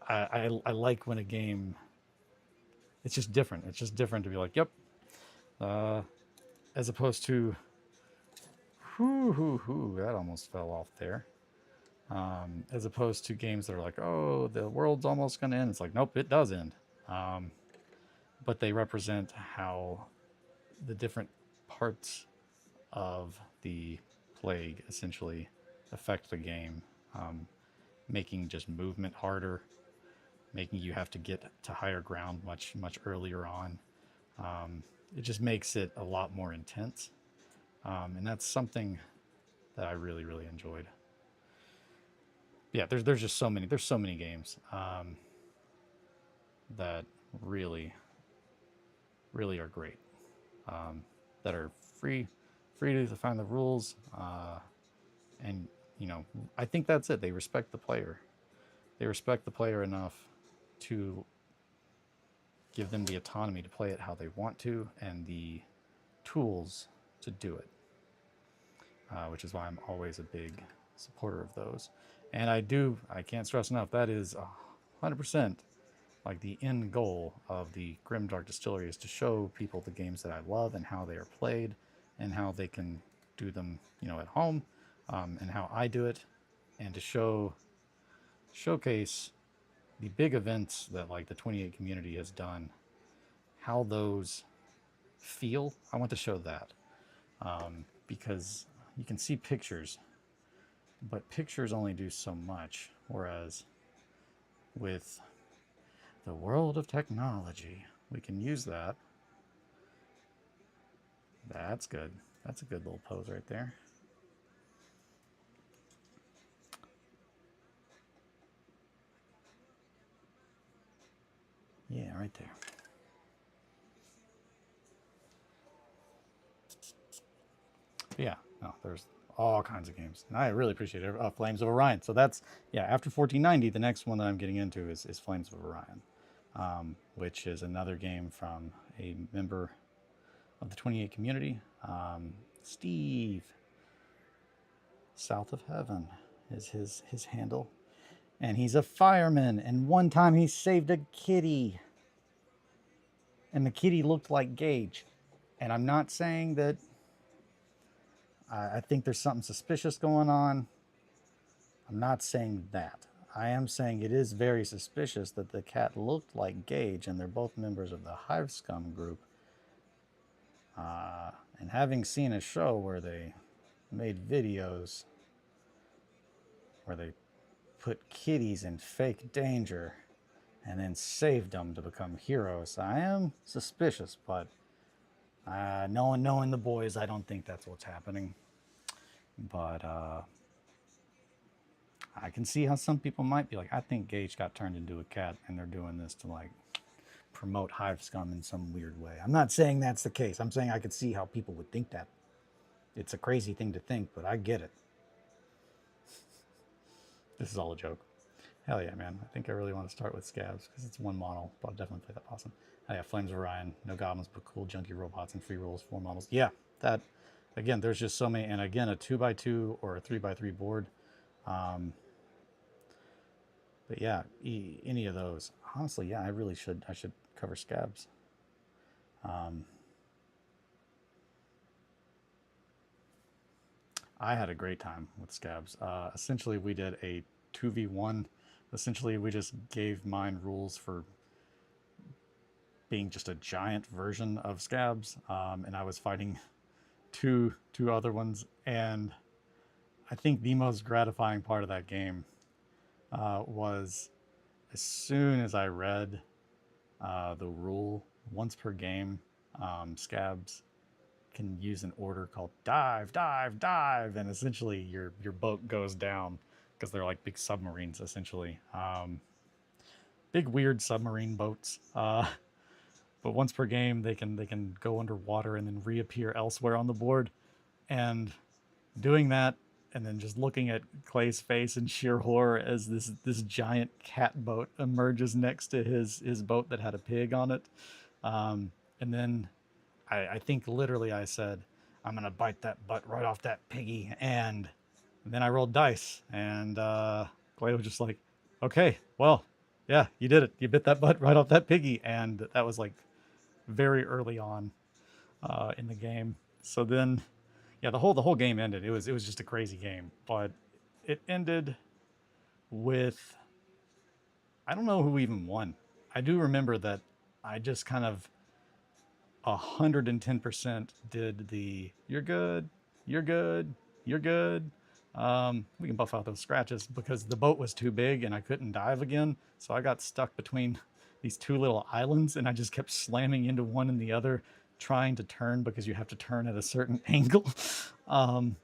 Speaker 1: I like when a game, it's just different. It's just different to be like, yep, as opposed to, that almost fell off there. As opposed to games that are like, oh, the world's almost going to end. It's like, nope, it does end. But they represent how the different parts of the plague essentially affect the game, making just movement harder, making you have to get to higher ground much earlier on. It just makes it a lot more intense. And that's something that I really enjoyed. Yeah, there's just so many games that really are great, that are free to find the rules, and I think that's it. They respect the player. They respect the player enough to give them the autonomy to play it how they want to and the tools to do it, which is why I'm always a big supporter of those. And I can't stress enough, that is 100% like the end goal of the Grimdark Distillery, is to show people the games that I love and how they are played and how they can do them, at home, and how I do it, and to showcase the big events that like the 28 community has done, how those feel. I want to show that because you can see pictures, but pictures only do so much. Whereas with the world of technology, we can use that. That's good. That's a good little pose right there. Yeah, right there. But yeah, no, there's all kinds of games. And I really appreciate it. Flames of Orion. So that's, yeah, after 1490, the next one that I'm getting into is Flames of Orion, which is another game from a member of the 28 community. Steve, South of Heaven is his handle. And he's a fireman. And one time he saved a kitty. And the kitty looked like Gage. And I'm not saying that I think there's something suspicious going on. I'm not saying that. I am saying it is very suspicious that the cat looked like Gage, and they're both members of the Hive Scum group. And having seen a show where they made videos where they put kitties in fake danger and then saved them to become heroes, I am suspicious, but knowing the boys, I don't think that's what's happening. But I can see how some people might be like, I think Gage got turned into a cat and they're doing this to like promote Hive Scum in some weird way. I'm not saying that's the case. I'm saying I could see how people would think that. It's a crazy thing to think, but I get it. This is all a joke. Hell yeah, man. I think I really want to start with Scabs because it's one model, but I'll definitely play that possum. Oh yeah, Flames of Orion, no goblins, but cool junky robots and free rolls, 4 models. Yeah, that, again, there's just so many, and again, a 2x2 or a 3x3 board. But yeah, any of those. Honestly, yeah, I should cover Scabs. I had a great time with Scabs. Essentially, we did a 2v1. Essentially, we just gave mine rules for being just a giant version of Scabs, and I was fighting two other ones. And I think the most gratifying part of that game was as soon as I read the rule, once per game, Scabs can use an order called dive, dive, dive, and essentially your boat goes down because they're like big submarines, essentially. Big weird submarine boats. But once per game, they can go underwater and then reappear elsewhere on the board. And doing that, and then just looking at Clay's face in sheer horror as this giant cat boat emerges next to his boat that had a pig on it. And then I think literally I said, I'm going to bite that butt right off that piggy. And then I rolled dice. And Clay was just like, okay, well, yeah, you did it. You bit that butt right off that piggy. And that was like very early on in the game. So then, yeah, the whole game ended. It was just a crazy game. But it ended with, I don't know who even won. I do remember that I just kind of 110% did the you're good, you're good, you're good. We can buff out those scratches because the boat was too big and I couldn't dive again. So I got stuck between these two little islands and I just kept slamming into one and the other, trying to turn because you have to turn at a certain angle. And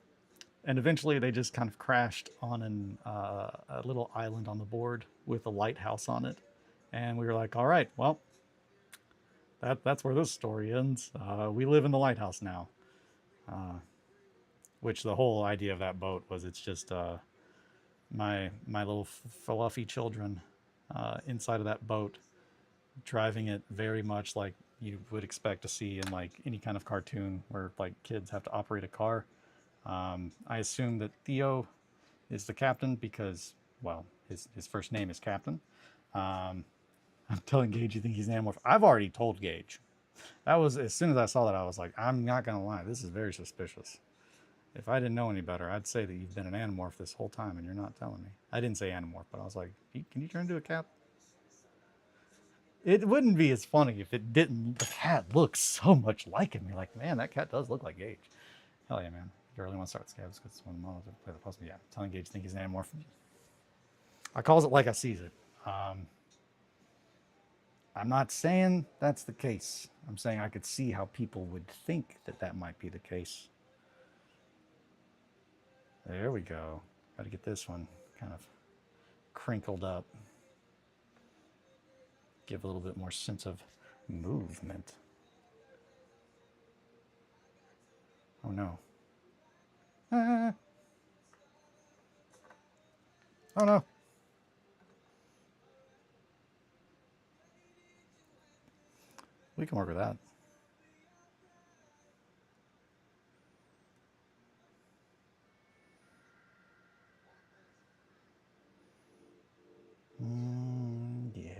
Speaker 1: eventually they just kind of crashed on a little island on the board with a lighthouse on it. And we were like, all right, well, that's where this story ends. We live in the lighthouse now. Which the whole idea of that boat was it's just my little fluffy children inside of that boat, driving it very much like you would expect to see in like any kind of cartoon where like kids have to operate a car. I assume that Theo is the captain because, well, his first name is Captain. I'm telling Gage you think he's an animorph. I've already told Gage. That was, as soon as I saw that, I was like, I'm not going to lie. This is very suspicious. If I didn't know any better, I'd say that you've been an Animorph this whole time and you're not telling me. I didn't say Animorph, but I was like, can you turn into a cat? It wouldn't be as funny if it didn't. The cat looks so much like him. You're like, man, that cat does look like Gage. Hell yeah, man. If you really want to start Scabs, because it's one of the models that play the puzzle. Yeah, telling Gage think he's an Animorph. I calls it like I sees it. I'm not saying that's the case. I'm saying I could see how people would think that that might be the case. There we go. Got to get this one kind of crinkled up. Give a little bit more sense of movement. Oh no. Ah. Oh no. We can work with that. Yeah.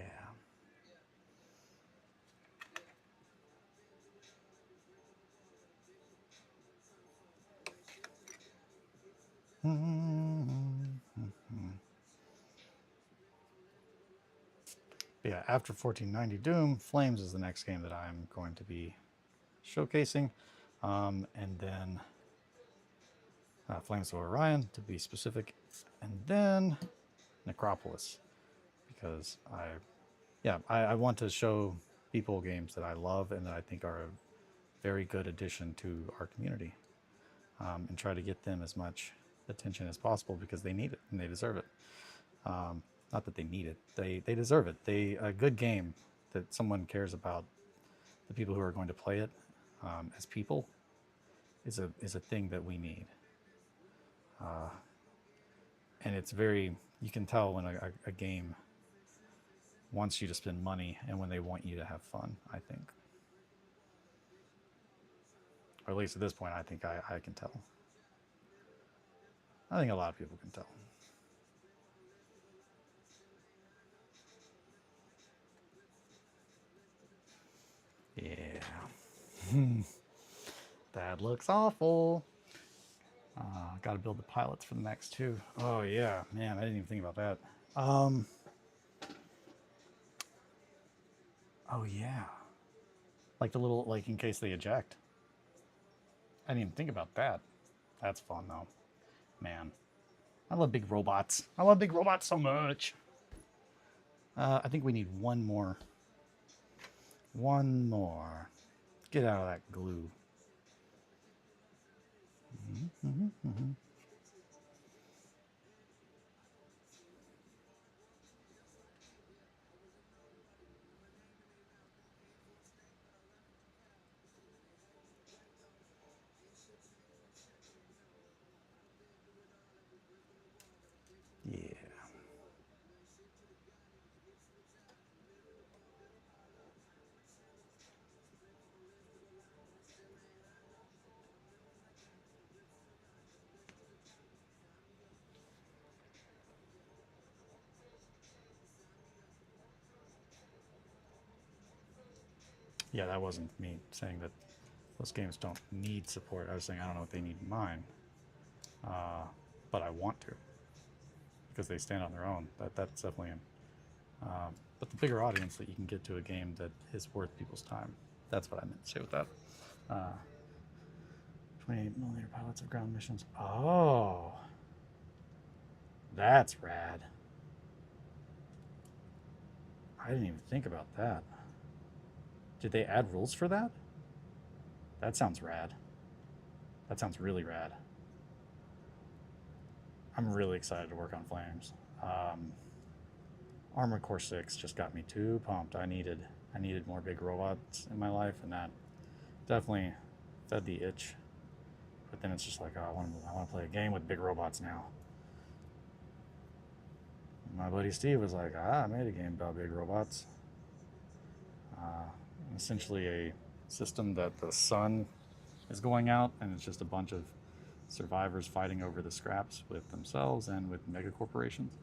Speaker 1: But yeah, after 1490 Doom, Flames is the next game that I'm going to be showcasing. And then Flames of Orion, to be specific. And then Necropolis, because I want to show people games that I love and that I think are a very good addition to our community, and try to get them as much attention as possible because they need it and they deserve it. Not that they need it, they deserve it. A good game that someone cares about the people who are going to play it as people is a thing that we need. And it's very, you can tell when a game wants you to spend money and when they want you to have fun, I think. Or at least at this point, I think I can tell. I think a lot of people can tell. Yeah. That looks awful. Got to build the pilots for the next two. Oh yeah, man, I didn't even think about that. Oh yeah, like the little, like in case they eject. I didn't even think about that. That's fun though, man. I love big robots. I love big robots so much. I think we need one more. One more. Get out of that glue. Yeah. Yeah, that wasn't me saying that those games don't need support. I was saying I don't know if they need mine, but I want to because they stand on their own. That's definitely an. But the bigger audience that you can get to a game that is worth people's time. That's what I meant to say with that. 28mm pilots of ground missions. Oh, that's rad. I didn't even think about that. Did they add rules for that? That sounds rad. That sounds really rad. I'm really excited to work on Flames. Armored Core 6 just got me too pumped. I needed more big robots in my life, and that definitely fed the itch. But then it's just like, oh, I want to play a game with big robots now. My buddy Steve was like, I made a game about big robots. Essentially a system that the sun is going out, and it's just a bunch of survivors fighting over the scraps with themselves and with mega corporations.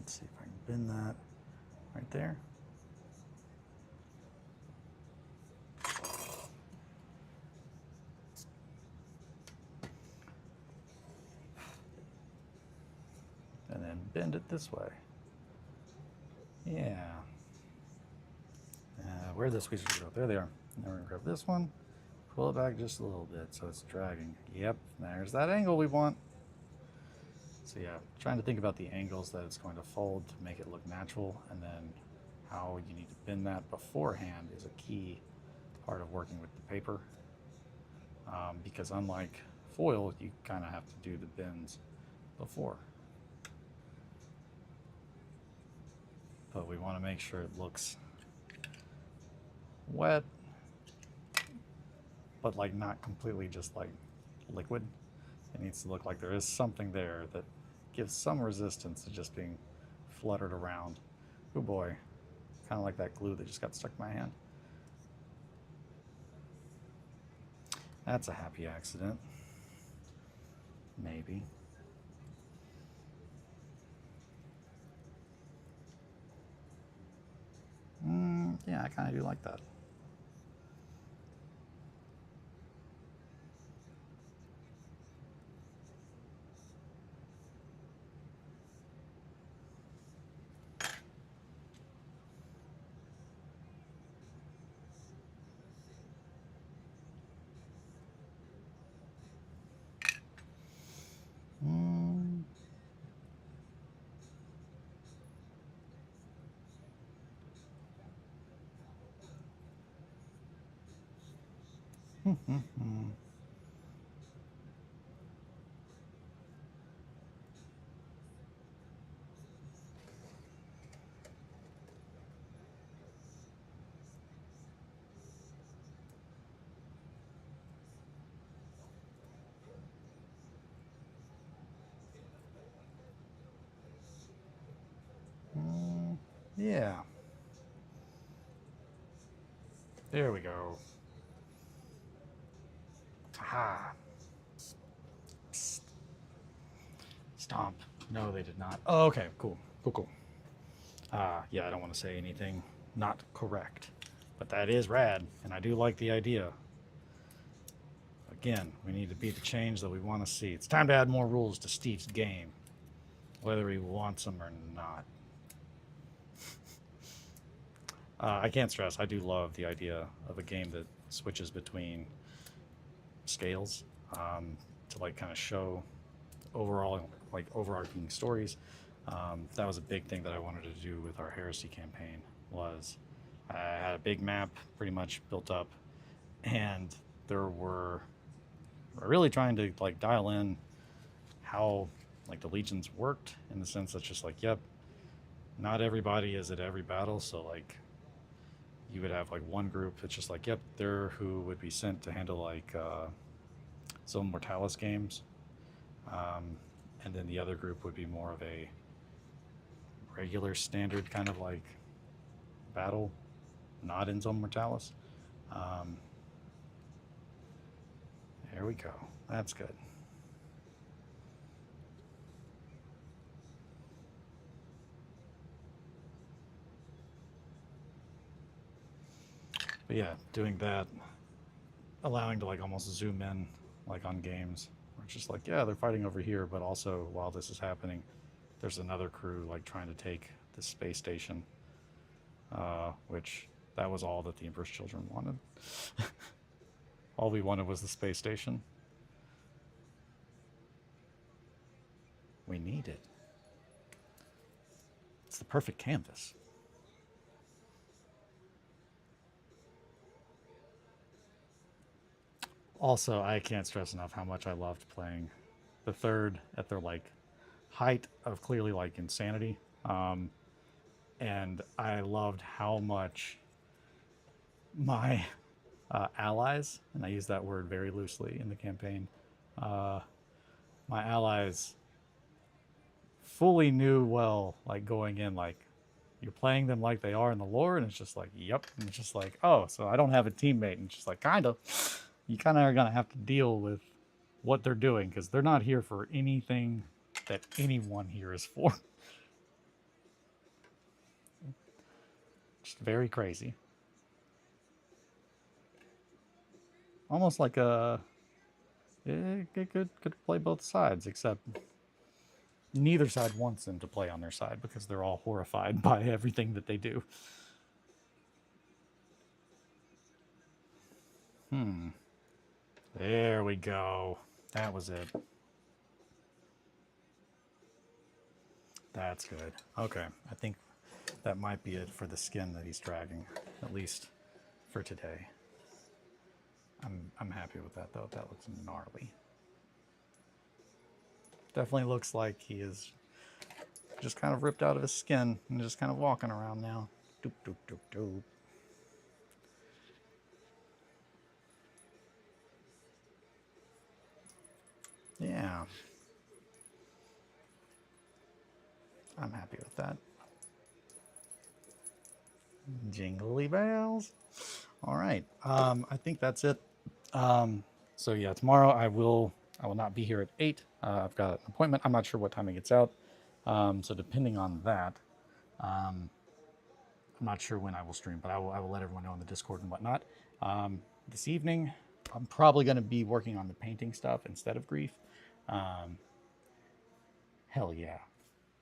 Speaker 1: Let's see if I can bend that right there. And then bend it this way. Yeah. Where are the squeezers go? There they are. Now we're gonna grab this one, pull it back just a little bit so it's dragging. Yep, there's that angle we want. So yeah, trying to think about the angles that it's going to fold to make it look natural, and then how you need to bend that beforehand is a key part of working with the paper. Because unlike foil, you kind of have to do the bends before. But we want to make sure it looks wet, but like not completely just like liquid. It needs to look like there is something there that gives some resistance to just being fluttered around. Oh boy, kind of like that glue that just got stuck in my hand. That's a happy accident. Maybe. Yeah, I kind of do like that. Yeah. There we go. Aha. Psst. Stomp. No, they did not. Oh, okay, cool. Cool. Yeah, I don't want to say anything not correct, but that is rad, and I do like the idea. Again, we need to be the change that we want to see. It's time to add more rules to Steve's game, whether he wants them or not. I can't stress, I do love the idea of a game that switches between scales to like kind of show overall like overarching stories. That was a big thing that I wanted to do with our Heresy campaign. Was I had a big map pretty much built up, and there were really trying to like dial in how like the legions worked, in the sense that's just like, yep, not everybody is at every battle, so like you would have like one group that's just like, yep, they're who would be sent to handle like Zone Mortalis games, and then the other group would be more of a regular standard kind of like battle, not in Zone Mortalis. There we go. That's good. But yeah, doing that, allowing to like almost zoom in like on games where it's just like, yeah, they're fighting over here, but also while this is happening, there's another crew like trying to take the space station, which that was all that the Emperor's Children wanted. All we wanted was the space station. We need it. It's the perfect canvas. Also, I can't stress enough how much I loved playing the third at their like height of clearly like insanity. And I loved how much my allies, and I use that word very loosely in the campaign, my allies fully knew well, like going in, like you're playing them like they are in the lore, and it's just like, yep, and it's just like, oh, so I don't have a teammate, and it's just like, kind of, you kind of are gonna have to deal with what they're doing, because they're not here for anything that anyone here is for.
Speaker 2: Just very crazy. Almost like a... It could play both sides, except neither side wants them to play on their side because they're all horrified by everything that they do. There we go. That was it. That's good. Okay, I think that might be it for the skin that he's dragging, at least for today. I'm happy with that though. That looks gnarly. Definitely looks like he is just kind of ripped out of his skin and just kind of walking around now. Doop, doop, doop, doop. Yeah. I'm happy with that. Jingly bells. All right. I think that's it. So yeah, tomorrow I will not be here at 8. I've got an appointment. I'm not sure what time it gets out. So depending on that, I'm not sure when I will stream, but I will let everyone know in the Discord and whatnot. This evening, I'm probably going to be working on the painting stuff instead of grief. Hell yeah.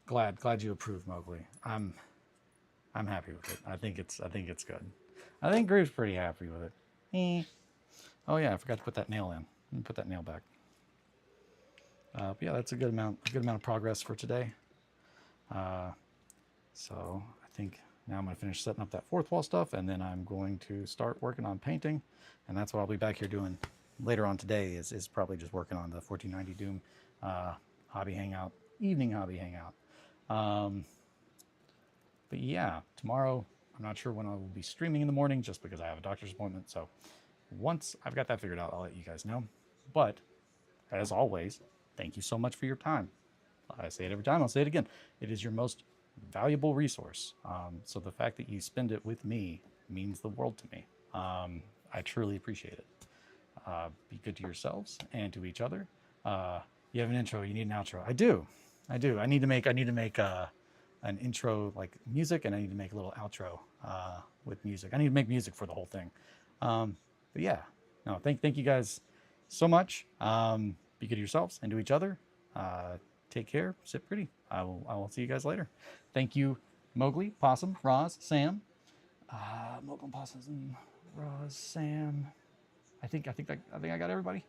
Speaker 2: Glad you approve, Mowgli. I'm happy with it. I think it's good. I think Grief's pretty happy with it. Oh yeah, I forgot to put that nail in. Let me put that nail back. But yeah, that's a good amount of progress for today. So I think now I'm gonna finish setting up that fourth wall stuff, and then I'm going to start working on painting, and that's what I'll be back here doing later on today. Is probably just working on the 1490 Doom hobby hangout, evening hobby hangout. But yeah, tomorrow, I'm not sure when I will be streaming in the morning just because I have a doctor's appointment. So once I've got that figured out, I'll let you guys know. But as always, thank you so much for your time. I say it every time, I'll say it again. It is your most valuable resource. So the fact that you spend it with me means the world to me. I truly appreciate it. Be good to yourselves and to each other. You have an intro, you need an outro. I do. I need to make an intro like music, and I need to make a little outro with music. I need to make music for the whole thing. But yeah, no, thank you guys so much. Be good to yourselves and to each other. Take care. Sit pretty. I will see you guys later. Thank you, Mowgli, Possum, Roz, Sam. Mowgli, Possum, Roz, Sam. I think I got everybody.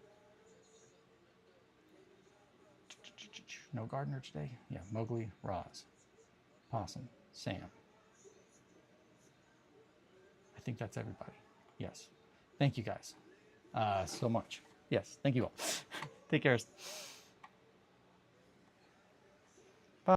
Speaker 2: No gardener today. Yeah, Mowgli, Roz, Possum, Sam. I think that's everybody. Yes. Thank you guys so much. Yes, thank you all. Take care.